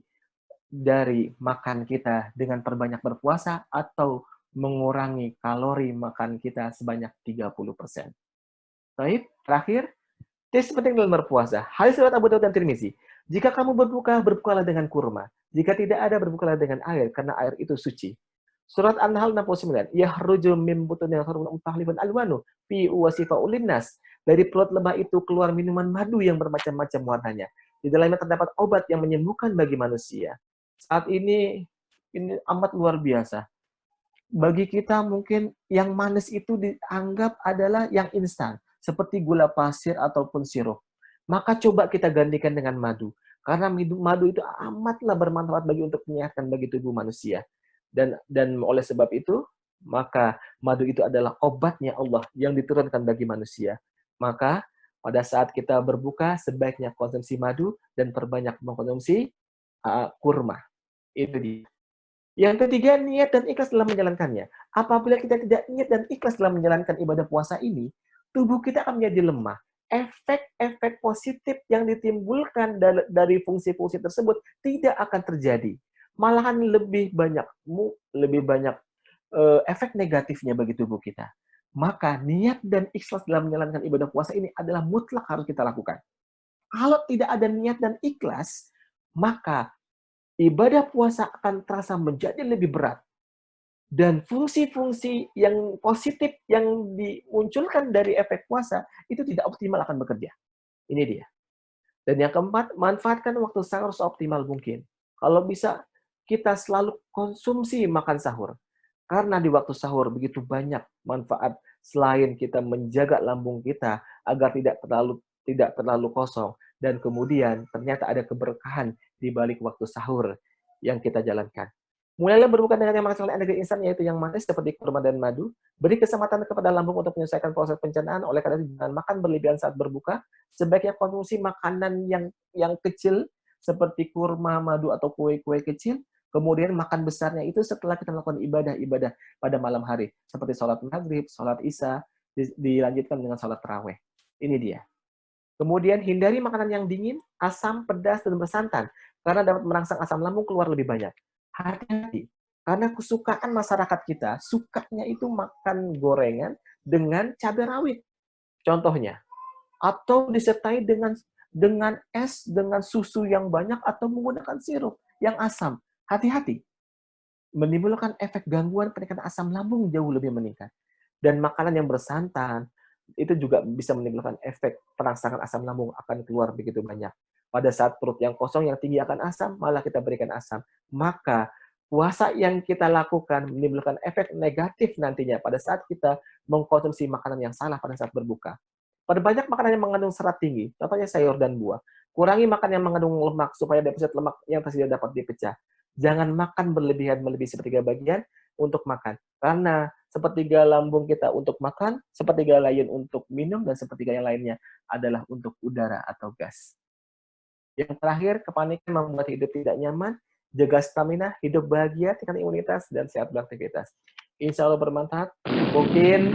dari makan kita dengan perbanyak berpuasa atau mengurangi kalori makan kita sebanyak 30%. Baik, terakhir, tips penting dalam berpuasa. Hadis riwayat Abu Daud dan Tirmizi. Jika kamu berbuka, berbukalah dengan kurma. Jika tidak ada, berbukalah dengan air, karena air itu suci. Surat An-Nahl 69. Yahruju min butunil harun tahlifun alwanu fi wasifa ulinnas. Dari perut lebah itu keluar minuman madu yang bermacam-macam warnanya. Di dalamnya terdapat obat yang menyembuhkan bagi manusia. Saat ini amat luar biasa. Bagi kita mungkin yang manis itu dianggap adalah yang instan, seperti gula pasir ataupun sirup. Maka coba kita gantikan dengan madu. Karena madu itu amatlah bermanfaat untuk menyehatkan bagi tubuh manusia. Dan oleh sebab itu, maka madu itu adalah obatnya Allah yang diturunkan bagi manusia. Maka pada saat kita berbuka, sebaiknya konsumsi madu dan perbanyak mengkonsumsi kurma. Itu dia. Yang ketiga, niat dan ikhlas dalam menjalankannya. Apabila kita tidak niat dan ikhlas dalam menjalankan ibadah puasa ini, tubuh kita akan menjadi lemah. Efek-efek positif yang ditimbulkan dari fungsi-fungsi tersebut tidak akan terjadi. Malahan lebih banyak efek negatifnya bagi tubuh kita. Maka niat dan ikhlas dalam menjalankan ibadah puasa ini adalah mutlak harus kita lakukan. Kalau tidak ada niat dan ikhlas, maka ibadah puasa akan terasa menjadi lebih berat. Dan fungsi-fungsi yang positif yang dimunculkan dari efek puasa itu tidak optimal akan bekerja. Ini dia. Dan yang keempat, manfaatkan waktu sahur seoptimal mungkin. Kalau bisa, kita selalu konsumsi makan sahur. Karena di waktu sahur begitu banyak manfaat selain kita menjaga lambung kita agar tidak terlalu kosong, dan kemudian ternyata ada keberkahan di balik waktu sahur yang kita jalankan. Mulailah berbuka dengan yang menghasilkan energi instan, yaitu yang manis seperti kurma dan madu. Beri kesempatan kepada lambung untuk menyelesaikan proses pencernaan. Oleh karena itu, jangan makan berlebihan saat berbuka. Sebaiknya konsumsi makanan yang kecil seperti kurma, madu, atau kue-kue kecil. Kemudian makan besarnya itu setelah kita melakukan ibadah-ibadah pada malam hari. Seperti sholat maghrib, sholat isya, dilanjutkan dengan sholat tarawih. Ini dia. Kemudian hindari makanan yang dingin, asam, pedas, dan bersantan. Karena dapat merangsang asam lambung keluar lebih banyak. Hati-hati. Karena kesukaan masyarakat kita, sukanya itu makan gorengan dengan cabai rawit. Contohnya. Atau disertai dengan es, dengan susu yang banyak, atau menggunakan sirup yang asam. Hati-hati. Menimbulkan efek gangguan peningkatan asam lambung jauh lebih meningkat. Dan makanan yang bersantan, itu juga bisa menimbulkan efek perangsangan asam lambung akan keluar begitu banyak. Pada saat perut yang kosong, yang tinggi akan asam, malah kita berikan asam. Maka puasa yang kita lakukan menimbulkan efek negatif nantinya pada saat kita mengkonsumsi makanan yang salah pada saat berbuka. Perbanyak makanan yang mengandung serat tinggi, contohnya sayur dan buah. Kurangi makan yang mengandung lemak supaya defisit lemak yang tersedia dapat dipecah. Jangan makan berlebihan melebihi sepertiga bagian untuk makan. Karena sepertiga lambung kita untuk makan, sepertiga lain untuk minum, dan sepertiga yang lainnya adalah untuk udara atau gas. Yang terakhir, kepanikan membuat hidup tidak nyaman, jaga stamina, hidup bahagia, tingkatkan imunitas, dan sehat beraktivitas. Insya Allah bermanfaat. Mungkin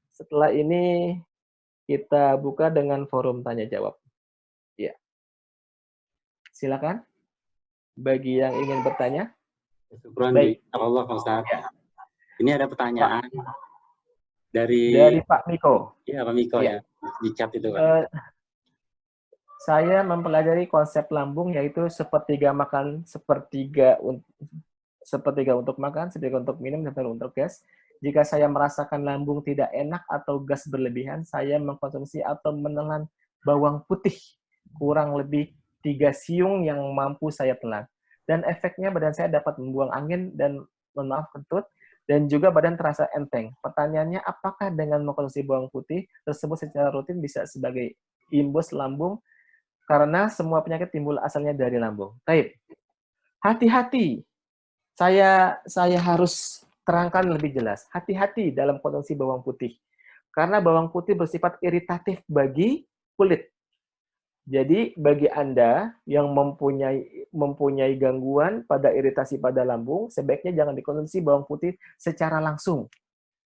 setelah ini kita buka dengan forum tanya jawab. Ya. Silakan. Bagi yang ingin bertanya. Baik. Allah, Pak Ustaz. Ya. Ini ada pertanyaan dari Pak Miko. Iya, Pak Miko ya. Di chat itu, Pak. Saya mempelajari konsep lambung, yaitu sepertiga untuk makan, sepertiga untuk minum, dan untuk gas. Jika saya merasakan lambung tidak enak atau gas berlebihan, saya mengkonsumsi atau menelan bawang putih kurang lebih 3 siung yang mampu saya telan. Dan efeknya badan saya dapat membuang angin dan, kentut, dan juga badan terasa enteng. Pertanyaannya, apakah dengan mengkonsumsi bawang putih tersebut secara rutin bisa sebagai imbus lambung? Karena semua penyakit timbul asalnya dari lambung. Baik. Hati-hati. Saya harus terangkan lebih jelas. Hati-hati dalam konsumsi bawang putih. Karena bawang putih bersifat iritatif bagi kulit. Jadi bagi Anda yang mempunyai gangguan pada iritasi pada lambung, sebaiknya jangan dikonsumsi bawang putih secara langsung.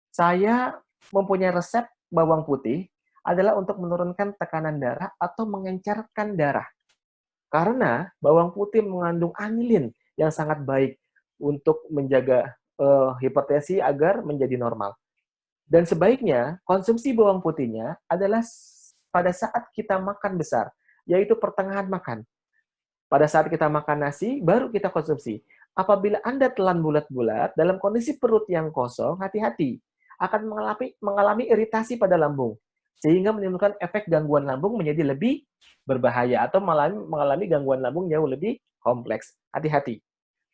Saya mempunyai resep bawang putih adalah untuk menurunkan tekanan darah atau mengencerkan darah. Karena bawang putih mengandung anilin yang sangat baik untuk menjaga hipertensi agar menjadi normal. Dan sebaiknya konsumsi bawang putihnya adalah pada saat kita makan besar, yaitu pertengahan makan. Pada saat kita makan nasi, baru kita konsumsi. Apabila Anda telan bulat-bulat, dalam kondisi perut yang kosong, hati-hati. Akan mengalami iritasi pada lambung. Sehingga menimbulkan efek gangguan lambung menjadi lebih berbahaya. Atau mengalami gangguan lambung jauh lebih kompleks. Hati-hati.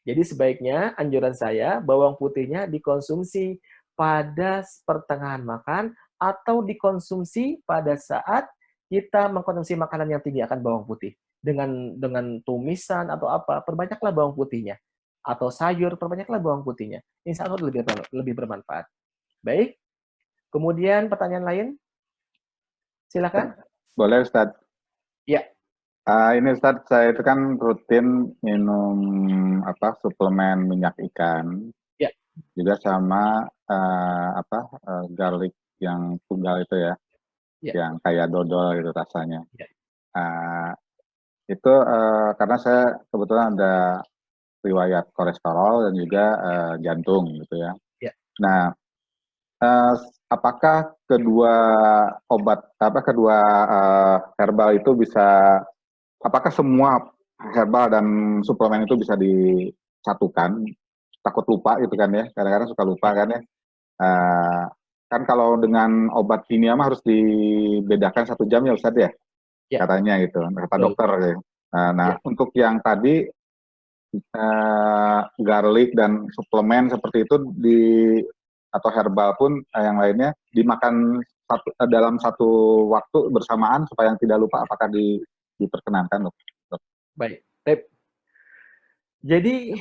Jadi sebaiknya anjuran saya, bawang putihnya dikonsumsi pada pertengahan makan atau dikonsumsi pada saat kita mengkonsumsi makanan yang tinggi akan bawang putih. dengan tumisan atau apa, perbanyaklah bawang putihnya. Atau sayur, perbanyaklah bawang putihnya. Insya Allah lebih bermanfaat. Baik. Kemudian pertanyaan lain, silakan. Boleh Ustadz. Ya. Ini Ustadz, saya itu kan rutin minum suplemen minyak ikan. Ya. Juga sama garlic yang tunggal itu ya, yang kayak dodol gitu rasanya. Ya. Itu karena saya kebetulan ada riwayat kolesterol dan juga jantung gitu ya. Ya. Nah, apakah kedua herbal itu bisa, apakah semua herbal dan suplemen itu bisa disatukan? Takut lupa gitu kan ya, kadang-kadang suka lupa kan ya. Kan kalau dengan obat kimia mah harus dibedakan 1 jam ya Ustadz ya, katanya gitu, kata dokter ya. Nah, untuk yang tadi garlic dan suplemen seperti itu atau herbal pun yang lainnya dimakan dalam satu waktu bersamaan supaya yang tidak lupa, apakah diperkenankan loh? Baik. Jadi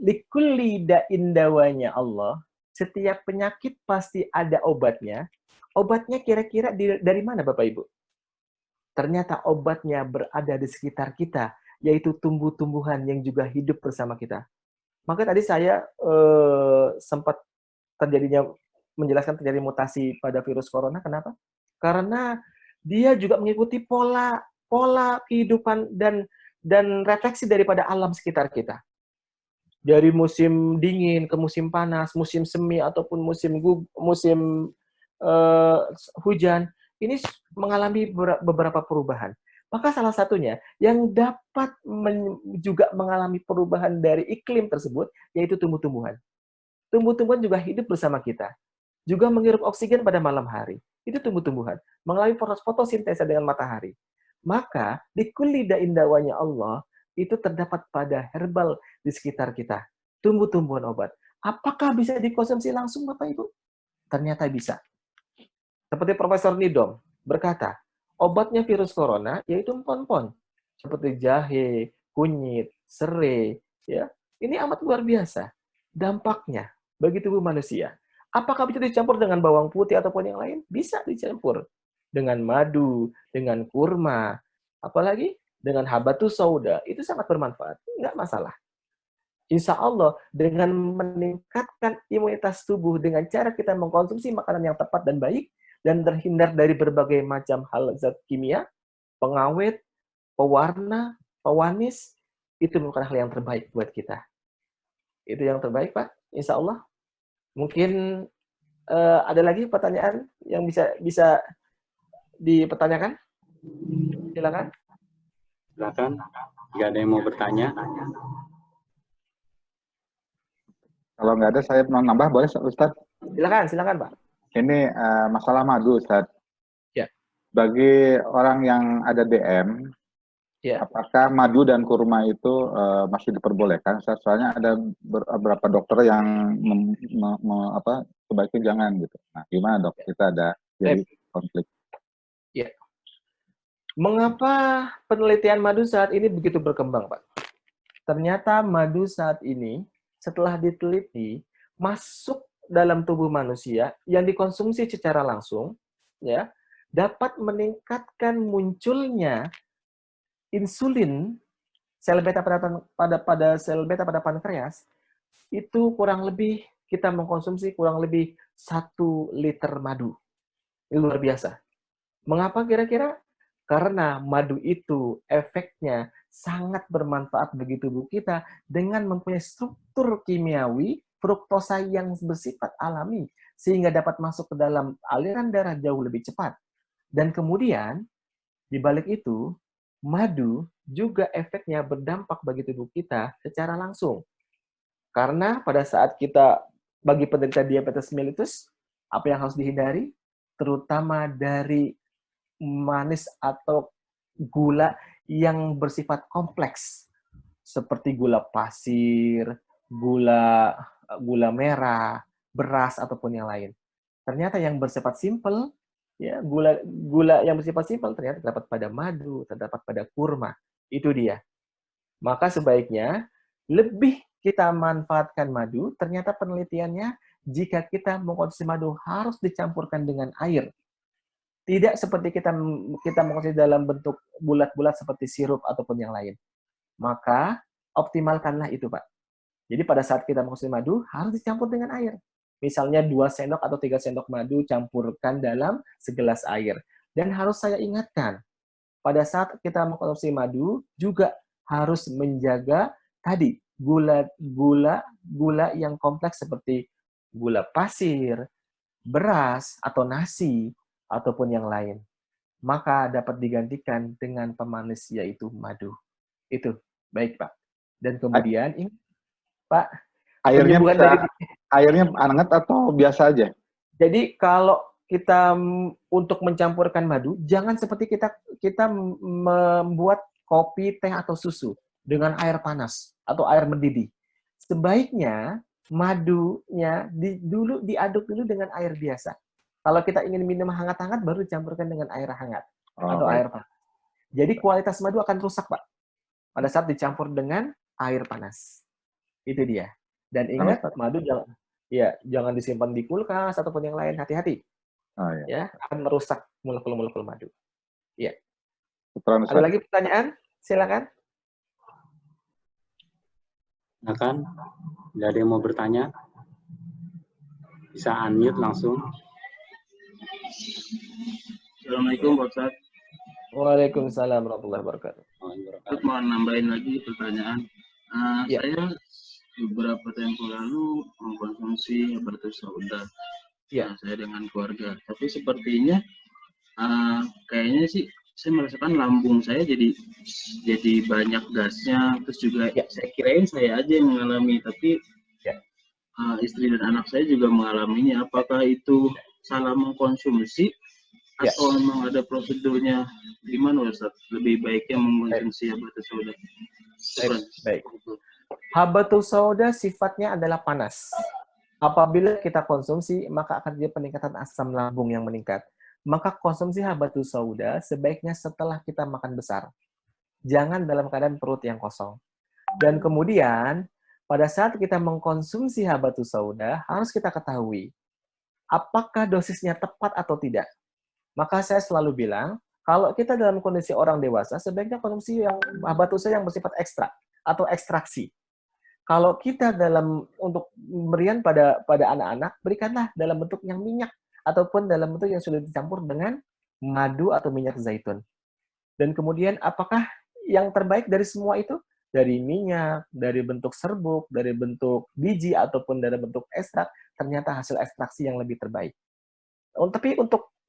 likulli da'in dawanya Allah. Setiap penyakit pasti ada obatnya. Obatnya kira-kira dari mana Bapak Ibu? Ternyata obatnya berada di sekitar kita, yaitu tumbuh-tumbuhan yang juga hidup bersama kita. Maka tadi saya sempat menjelaskan terjadi mutasi pada virus corona. Kenapa? Karena dia juga mengikuti pola kehidupan dan refleksi daripada alam sekitar kita. Dari musim dingin ke musim panas, musim semi ataupun musim hujan, ini mengalami beberapa perubahan. Maka salah satunya yang dapat juga mengalami perubahan dari iklim tersebut, yaitu tumbuh-tumbuhan. Tumbuh-tumbuhan juga hidup bersama kita. Juga menghirup oksigen pada malam hari. Itu tumbuh-tumbuhan. Mengalami fotosintesa dengan matahari. Maka, di kulli da'in dawanya Allah, itu terdapat pada herbal di sekitar kita. Tumbuh-tumbuhan obat. Apakah bisa dikonsumsi langsung, Bapak Ibu? Ternyata bisa. Seperti Profesor Nidom berkata, obatnya virus corona yaitu empon-empon. Seperti jahe, kunyit, serai. Ya, ini amat luar biasa. Dampaknya bagi tubuh manusia. Apakah bisa dicampur dengan bawang putih ataupun yang lain? Bisa dicampur. Dengan madu, dengan kurma, apalagi dengan habatus sauda. Itu sangat bermanfaat. Enggak masalah. Insya Allah, dengan meningkatkan imunitas tubuh dengan cara kita mengkonsumsi makanan yang tepat dan baik, dan terhindar dari berbagai macam hal zat kimia, pengawet, pewarna, pewanis, itu bukan hal yang terbaik buat kita. Itu yang terbaik, Pak. Insya Allah. Mungkin ada lagi pertanyaan yang bisa dipertanyakan? Silakan. Silakan. Nggak ada yang mau bertanya? Kalau nggak ada, saya mau nambah, boleh Ustadz? Silakan Pak. Ini masalah madu, Ustadz. Ya. Bagi orang yang ada DM, ya, apakah madu dan kurma itu masih diperbolehkan? Soalnya ada beberapa dokter yang sebaiknya jangan gitu. Nah, gimana dok? Kita ada jadi konflik. Ya. Mengapa penelitian madu saat ini begitu berkembang, Pak? Ternyata madu saat ini setelah diteliti masuk dalam tubuh manusia yang dikonsumsi secara langsung, ya, dapat meningkatkan munculnya insulin sel beta pada sel beta pada pankreas. Itu kurang lebih kita mengkonsumsi kurang lebih 1 liter madu. Ini luar biasa. Mengapa kira-kira? Karena madu itu efeknya sangat bermanfaat bagi tubuh kita dengan mempunyai struktur kimiawi fruktosa yang bersifat alami sehingga dapat masuk ke dalam aliran darah jauh lebih cepat. Dan kemudian di balik itu madu juga efeknya berdampak bagi tubuh kita secara langsung. Karena pada saat kita bagi penderita diabetes mellitus, apa yang harus dihindari? Terutama dari manis atau gula yang bersifat kompleks seperti gula pasir, gula merah, beras ataupun yang lain. Ternyata yang bersifat simple Ya, gula yang bersifat simpel ternyata terdapat pada madu, terdapat pada kurma. Itu dia. Maka sebaiknya lebih kita manfaatkan madu, ternyata penelitiannya jika kita mengkonsumsi madu harus dicampurkan dengan air. Tidak seperti kita mengkonsumsi dalam bentuk bulat-bulat seperti sirup ataupun yang lain. Maka optimalkanlah itu, Pak. Jadi pada saat kita mengkonsumsi madu harus dicampur dengan air. Misalnya 2 sendok atau 3 sendok madu campurkan dalam segelas air. Dan harus saya ingatkan, pada saat kita mengkonsumsi madu juga harus menjaga tadi gula yang kompleks seperti gula pasir, beras atau nasi ataupun yang lain. Maka dapat digantikan dengan pemanis yaitu madu. Itu baik, Pak. Dan kemudian ini Pak, Airnya penyembuhan bisa, dari airnya hangat atau biasa aja? jadi kalau kita untuk mencampurkan madu, jangan seperti kita membuat kopi, teh atau susu dengan air panas atau air mendidih. Sebaiknya madunya dulu diaduk dulu dengan air biasa. Kalau kita ingin minum hangat-hangat baru dicampurkan dengan air hangat atau air panas. Jadi kualitas madu akan rusak, Pak, pada saat dicampur dengan air panas. Itu dia. Dan ingat, madu jangan disimpan di kulkas ataupun yang lain. Hati-hati. Oh, iya. Ya, akan merusak molekul-molekul madu. Iya. Putra Ada lagi pertanyaan? Silakan. Silakan. Nggak ada yang mau bertanya? Bisa unmute langsung. Assalamualaikum Pak Ustadz. Waalaikumsalam warahmatullahi wabarakatuh. Ustadz mau nambahin lagi pertanyaan. Ya. Saya beberapa tempo lalu mengkonsumsi habatus sauda. Ya. Saya dengan keluarga. Tapi sepertinya kayaknya sih saya merasakan lambung saya jadi banyak gasnya. Terus juga saya kirain saya aja yang mengalami, tapi istri dan anak saya juga mengalaminya. Apakah itu salah mengkonsumsi atau memang ada prosedurnya? Gimana Ustaz? Lebih baiknya mengkonsumsi habatus sauda. Baik. Habatus sauda sifatnya adalah panas. Apabila kita konsumsi, maka akan terjadi peningkatan asam lambung yang meningkat. Maka konsumsi habatus sauda sebaiknya setelah kita makan besar. Jangan dalam keadaan perut yang kosong. Dan kemudian, pada saat kita mengkonsumsi habatus sauda, harus kita ketahui apakah dosisnya tepat atau tidak. Maka saya selalu bilang, kalau kita dalam kondisi orang dewasa, sebaiknya konsumsi yang habatus sauda yang bersifat ekstra atau ekstraksi. Kalau kita untuk pemberian pada anak-anak, berikanlah dalam bentuk yang minyak ataupun dalam bentuk yang sudah dicampur dengan madu atau minyak zaitun. Dan kemudian apakah yang terbaik dari semua itu? Dari minyak, dari bentuk serbuk, dari bentuk biji ataupun dari bentuk ekstrak, ternyata hasil ekstraksi yang lebih terbaik. Tapi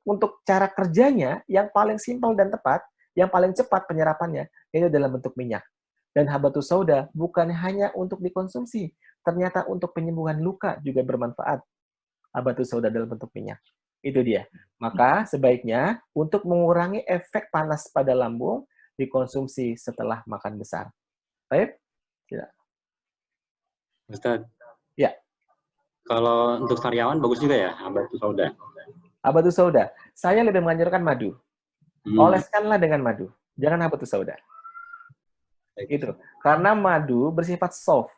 untuk cara kerjanya yang paling simpel dan tepat, yang paling cepat penyerapannya, itu dalam bentuk minyak. Dan habatus sauda bukan hanya untuk dikonsumsi, ternyata untuk penyembuhan luka juga bermanfaat. Habatus sauda dalam bentuk minyak. Itu dia. Maka sebaiknya untuk mengurangi efek panas pada lambung, dikonsumsi setelah makan besar. Baik? Ustaz. Ya. Kalau untuk sariawan bagus juga ya, habatus sauda. Habatus sauda. Saya lebih menganjurkan madu. Oleskanlah dengan madu. Jangan habatus sauda. Itu. Karena madu bersifat soft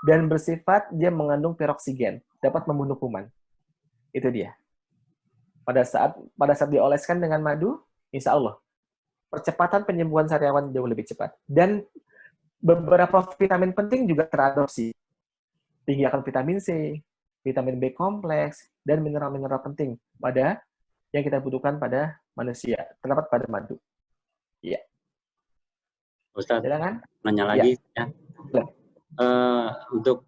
dan bersifat dia mengandung peroksigen, dapat membunuh kuman. Itu dia. Pada saat dioleskan dengan madu, insya Allah percepatan penyembuhan sariawan jauh lebih cepat. Dan beberapa vitamin penting juga teradopsi. Tinggi akan vitamin C, vitamin B kompleks, dan mineral-mineral penting yang kita butuhkan pada manusia, terdapat pada madu. Iya. Ustaz, Ya. nanya lagi ya. Untuk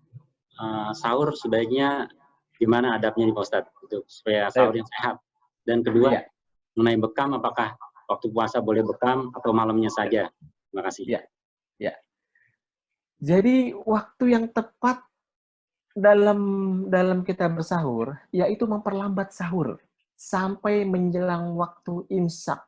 sahur sebaiknya gimana adabnya nih Pak Ustaz untuk supaya sahur yang sehat. Dan kedua, mengenai bekam, apakah waktu puasa boleh bekam atau malamnya saja? Terima kasih. Ya. Jadi waktu yang tepat dalam kita bersahur yaitu memperlambat sahur sampai menjelang waktu imsak.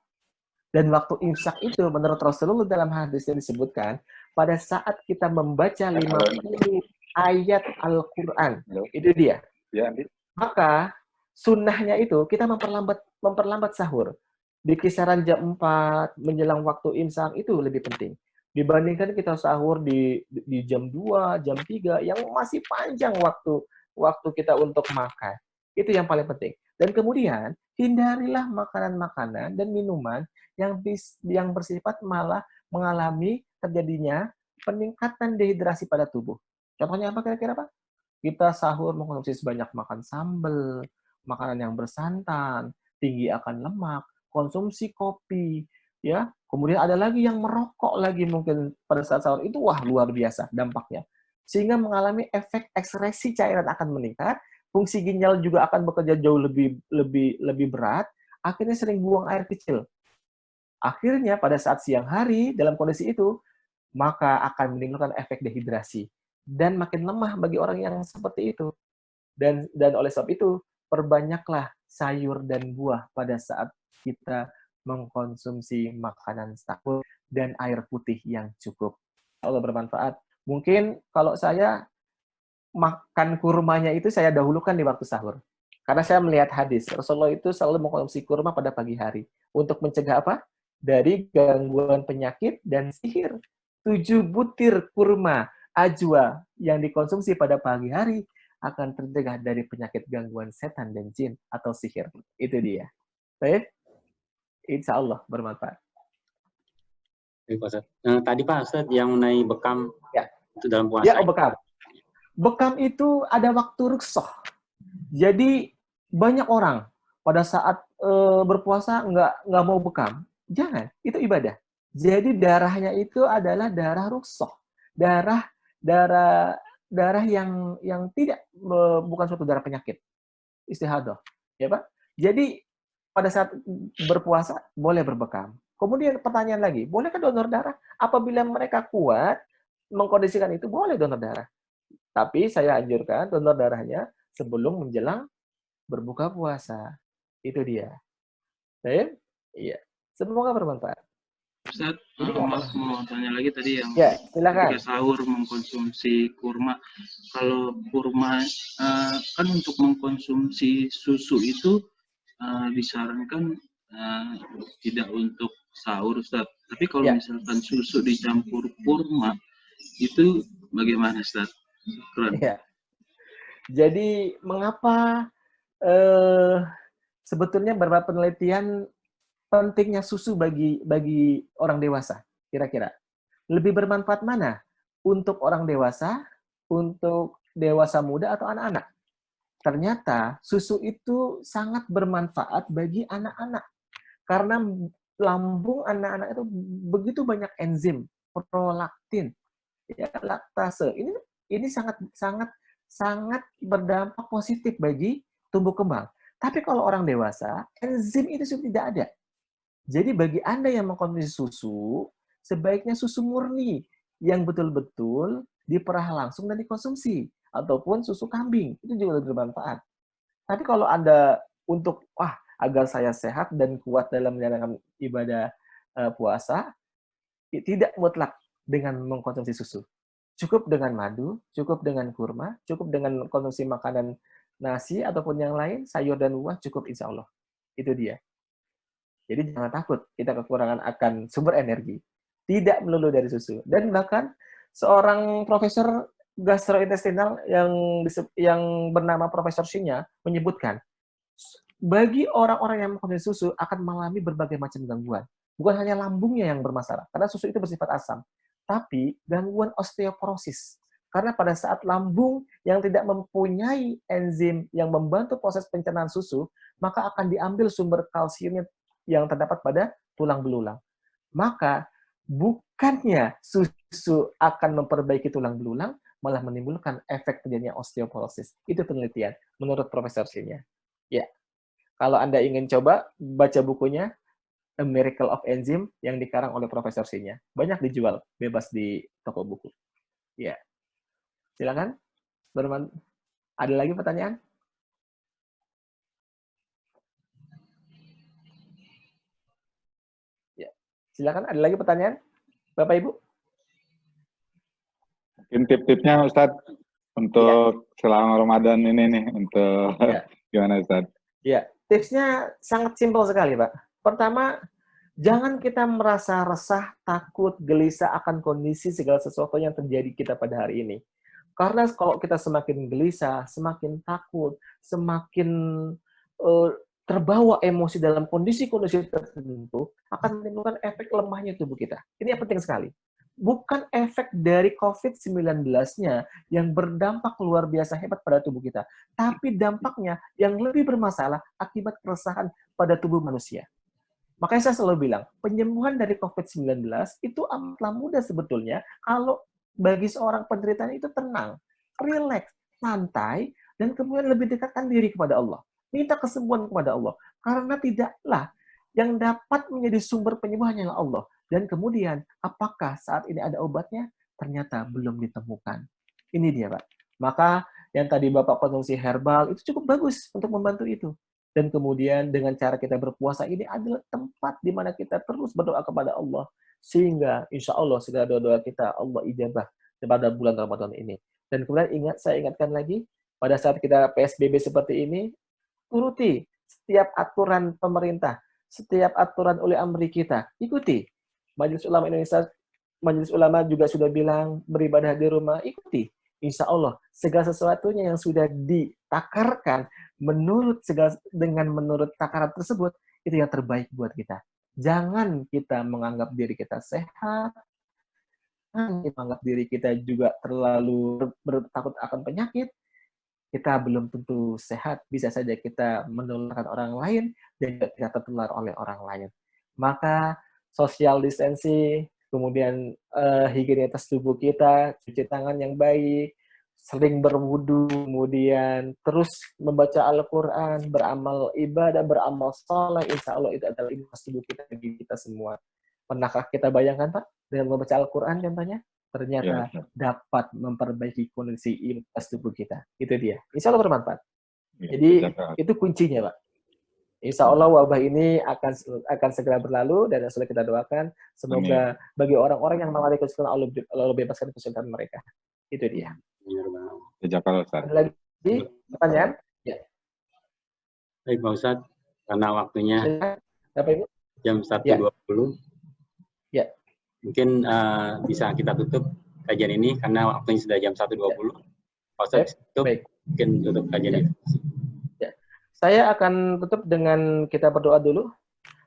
Dan waktu imsak itu menurut Rasulullah dalam hadisnya disebutkan pada saat kita membaca 50 ayat Al-Quran. Itu dia. Maka sunnahnya itu kita memperlambat sahur. Di kisaran jam 4 menjelang waktu imsak itu lebih penting. Dibandingkan kita sahur di jam 2, jam 3 yang masih panjang waktu kita untuk makan. Itu yang paling penting. Dan kemudian hindarilah makanan-makanan dan minuman yang bersifat malah mengalami terjadinya peningkatan dehidrasi pada tubuh. Contohnya apa kira-kira, Pak? Kita sahur mengkonsumsi sebanyak makan sambal, makanan yang bersantan, tinggi akan lemak, konsumsi kopi, ya. Kemudian ada lagi yang merokok lagi mungkin pada saat sahur itu wah luar biasa dampaknya. Sehingga mengalami efek ekskresi cairan akan meningkat, fungsi ginjal juga akan bekerja jauh lebih berat, akhirnya sering buang air kecil. Akhirnya pada saat siang hari dalam kondisi itu maka akan menimbulkan efek dehidrasi dan makin lemah bagi orang yang seperti itu. Dan oleh sebab itu, perbanyaklah sayur dan buah pada saat kita mengkonsumsi makanan sahur dan air putih yang cukup. Allah bermanfaat. Mungkin kalau saya makan kurmanya itu saya dahulukan di waktu sahur. Karena saya melihat hadis, Rasulullah itu selalu mengkonsumsi kurma pada pagi hari. Untuk mencegah apa? Dari gangguan penyakit dan sihir. 7 butir kurma ajwa yang dikonsumsi pada pagi hari akan tercegah dari penyakit gangguan setan dan jin atau sihir. Itu dia. Baik? Insya Allah bermanfaat. Baik, Pak Ustadz. Tadi Pak Ustadz yang mengenai bekam Ya. itu dalam puasa. Ya, bekam. Bekam itu ada waktu rukhsah. Jadi banyak orang pada saat berpuasa nggak mau bekam. Jangan, itu ibadah. Jadi darahnya itu adalah darah rukhsah. Darah yang tidak bukan suatu darah penyakit. Istihadah. Ya, Pak? Jadi pada saat berpuasa boleh berbekam. Kemudian pertanyaan lagi, bolehkah donor darah? Apabila mereka kuat mengkondisikan itu, boleh donor darah. Tapi saya anjurkan donor darahnya sebelum menjelang berbuka puasa. Itu dia. Baik? Iya. Semoga bermanfaat. Ustaz, Ini mau tanya lagi tadi yang ya, silakan. ketika sahur mengkonsumsi kurma. Kalau kurma kan untuk mengkonsumsi susu itu disarankan tidak untuk sahur, Ustaz. Tapi kalau misalkan susu dicampur kurma, itu bagaimana, Ustaz? Keren. Ya. Jadi mengapa sebetulnya beberapa penelitian pentingnya susu bagi orang dewasa? Kira-kira lebih bermanfaat mana? Untuk orang dewasa, untuk dewasa muda atau anak-anak? Ternyata susu itu sangat bermanfaat bagi anak-anak. Karena lambung anak-anak itu begitu banyak enzim, prolaktin, ya, laktase. Ini sangat berdampak positif bagi tumbuh kembang. Tapi kalau orang dewasa, enzim itu sudah tidak ada. Jadi bagi Anda yang mengkonsumsi susu, sebaiknya susu murni yang betul-betul diperah langsung dan dikonsumsi. Ataupun susu kambing, itu juga lebih bermanfaat. Tapi kalau Anda untuk, agar saya sehat dan kuat dalam menjalankan ibadah puasa, tidak mutlak dengan mengkonsumsi susu. Cukup dengan madu, cukup dengan kurma, cukup dengan konsumsi makanan nasi ataupun yang lain, sayur dan buah, cukup insya Allah. Itu dia. Jadi jangan takut kita kekurangan akan sumber energi. Tidak melulu dari susu. Dan bahkan seorang profesor gastrointestinal yang bernama Profesor Shinya menyebutkan, bagi orang-orang yang mengkonsumsi susu akan mengalami berbagai macam gangguan. Bukan hanya lambungnya yang bermasalah, karena susu itu bersifat asam. Tapi gangguan osteoporosis. Karena pada saat lambung yang tidak mempunyai enzim yang membantu proses pencernaan susu, maka akan diambil sumber kalsiumnya yang terdapat pada tulang belulang. Maka bukannya susu akan memperbaiki tulang belulang, malah menimbulkan efek terjadinya osteoporosis. Itu penelitian menurut Profesor Shinya. Ya. Kalau Anda ingin coba baca bukunya A Miracle of Enzyme yang dikarang oleh Profesor Shinya. Banyak dijual bebas di toko buku. Ya. Silakan. Ada lagi pertanyaan? Ya. Silakan, ada lagi pertanyaan? Bapak Ibu? Mungkin tip-tipnya Ustadz untuk selama Ramadan ini nih, untuk gimana Ustadz? Ya, tipsnya sangat simpel sekali, Pak. Pertama, jangan kita merasa resah, takut, gelisah akan kondisi segala sesuatu yang terjadi kita pada hari ini. Karena kalau kita semakin gelisah, semakin takut, semakin eh, terbawa emosi dalam kondisi-kondisi tertentu, akan menimbulkan efek lemahnya tubuh kita. Ini yang penting sekali. Bukan efek dari COVID-19-nya yang berdampak luar biasa hebat pada tubuh kita, tapi dampaknya yang lebih bermasalah akibat keresahan pada tubuh manusia. Makanya saya selalu bilang, penyembuhan dari COVID-19 itu amatlah mudah sebetulnya kalau bagi seorang penderita itu tenang, rileks, santai, dan kemudian lebih dekatkan diri kepada Allah. Minta kesembuhan kepada Allah. Karena tidaklah yang dapat menjadi sumber penyembuhan adalah Allah. Dan kemudian, apakah saat ini ada obatnya? Ternyata belum ditemukan. Ini dia, Pak. Maka yang tadi Bapak konsumsi herbal, itu cukup bagus untuk membantu itu. Dan kemudian dengan cara kita berpuasa ini adalah tempat di mana kita terus berdoa kepada Allah. Sehingga insya Allah segala doa-doa kita Allah ijabah pada bulan Ramadan ini. Dan kemudian saya ingatkan lagi, pada saat kita PSBB seperti ini, turuti setiap aturan pemerintah, setiap aturan oleh amri kita, ikuti. Majelis Ulama Indonesia, Majelis Ulama juga sudah bilang beribadah di rumah, ikuti. Insya Allah, segala sesuatunya yang sudah ditakarkan menurut takaran tersebut, itu yang terbaik buat kita. Jangan kita menganggap diri kita sehat, jangan kita menganggap diri kita juga terlalu bertakut akan penyakit. Kita belum tentu sehat, bisa saja kita menularkan orang lain dan kita tertular oleh orang lain. Maka social distancing, kemudian higienitas tubuh kita, cuci tangan yang baik, sering berwudu, kemudian terus membaca Al-Quran, beramal ibadah, beramal soleh, insya Allah itu adalah imunitas tubuh kita bagi kita semua. Pernahkah kita bayangkan, Pak, dengan membaca Al-Quran contohnya? Ternyata dapat memperbaiki kondisi imunitas tubuh kita. Itu dia. Insya Allah bermanfaat. Jadi itu kuncinya, Pak. Insya Allah wabah ini akan segera berlalu dan sudah kita doakan semoga bagi orang-orang yang mengalami kesulitan Allah bebaskan kesulitan mereka. Itu dia. Ada lagi pertanyaan? Ya. Baik Pak Ustadz, karena waktunya jam 1.20. Ya. Mungkin bisa kita tutup kajian ini karena waktunya sudah jam 1.20. Pak Ustadz, mungkin tutup kajian ini. Saya akan tutup dengan kita berdoa dulu.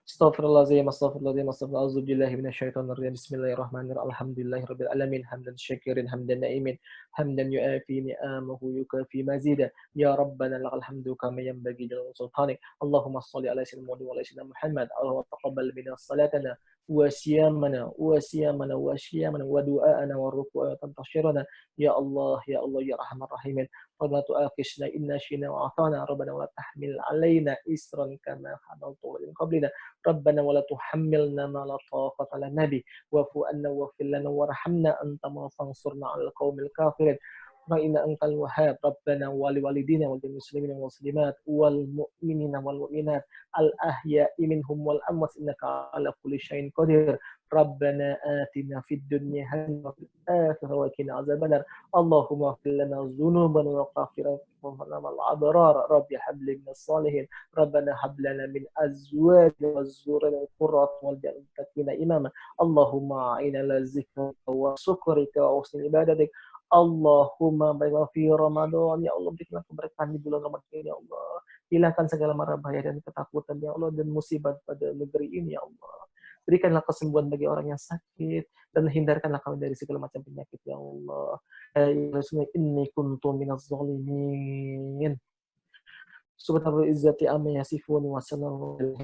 Astaghfirullahaladzim, astaghfirullahaladzim, astaghfirullahaladzim, bismillahirrahmanirrahim, alhamdulillahirabbil alamin, hamdan syakirin, hamdan na'imin, hamdan yu'afi ni'amahu yukafi mazida, ya rabbana lakal hamdu kama yanbaghi jalal sultanik, Allahumma salli ala sayyidina Muhammad, Allahumma taqabbal minna salatana, wa siyamana, wa du'aana, wa ruku'a, tantashirana, ya Allah, ya Rahman Rahimin, ربنا تؤاخذنا إن نسينا وأخطأنا ربنا ولا تحمل علينا إصرا كما حملته من قبلنا ربنا ولا تحملنا ما لا طاقة لنا به واعف عنا واغفر لنا وارحمنا أنت مولانا فانصرنا على القوم الكافرين إن أنت الوهاب ربنا ولوالدينا وللمسلمين والمسلمات والمؤمنين والمؤمنات الأحياء منهم والأموات إنك على كل شيء قدير ربنا آتنا في الدنيا حسنة وفي الآخرة وقنا عذاب النار اللهم اغفر لنا ذنوبنا وغفر لنا الأبرار رب هب لنا من الصالحين ربنا هب لنا من أزواجنا وذريتنا قرة واجعلنا للمتقين إماما اللهم أعنا على ذكرك وشكرك وحسن عبادتك Allahumma baiklah fi Ramadan, ya Allah berikanlah keberkahan di bulan Ramadan ini, ya Allah. Hilangkan segala mara bahaya dan ketakutan, ya Allah, dan musibah pada negeri ini, ya Allah. Berikanlah kesembuhan bagi orang yang sakit dan hindarkanlah kami dari segala macam penyakit, ya Allah. Ya Rasulullah, inni kuntu minaz zalimin. Subhanallah izzati amma yasifun wa salamun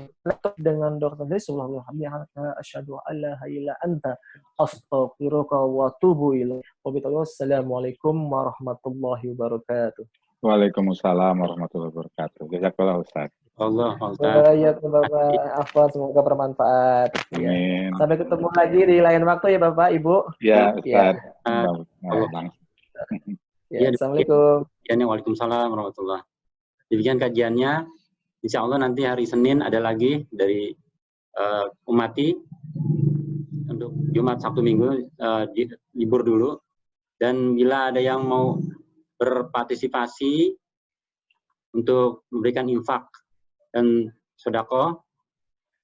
dengan dokter dari sallallahu alaihi wasallam asyhadu alla ilaha illa anta astaghfiruka wa atubu ilaik. Wassalamualaikum warahmatullahi wabarakatuh. Waalaikumsalam warahmatullahi wabarakatuh. Jazakallah Ustaz. Allah Ustaz. Ya Bapak, afwan, semoga bermanfaat. Amin. Ya. Sampai ketemu lagi di lain waktu ya Bapak, Ibu. Ya, Ustaz. Ya, Assalamualaikum. Waalaikumsalam warahmatullahi. Demikian kajiannya. Insya Allah nanti hari Senin ada lagi dari Umati untuk Jumat, Sabtu, Minggu libur dulu. Dan bila ada yang mau berpartisipasi untuk memberikan infak Dan sedekah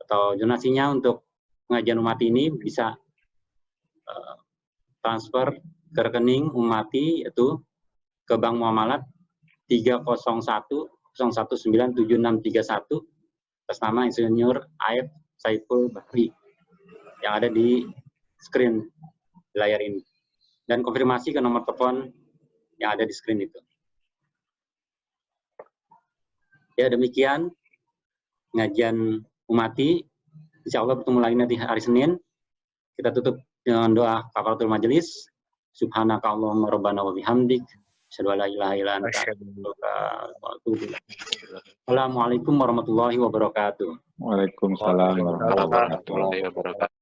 atau donasinya untuk pengajian Umati ini bisa transfer ke rekening Umati, yaitu ke Bank Muamalat 301019761 atas nama Insinyur Aib Saiful Bahri yang ada di screen di layar ini, dan konfirmasi ke nomor telepon yang ada di screen itu. Ya, demikian pengajian Umati. Insya Allah bertemu lagi nanti hari Senin. Kita tutup dengan doa kafaratul majelis. Subhanaka Allahumma rabbana wa bihamdik, asyhadu an la ilaha illa anta, astaghfiruka wa atubu ilaik. Assalamualaikum warahmatullahi wabarakatuh. Waalaikumsalam warahmatullahi wabarakatuh. warahmatullahi wabarakatuh.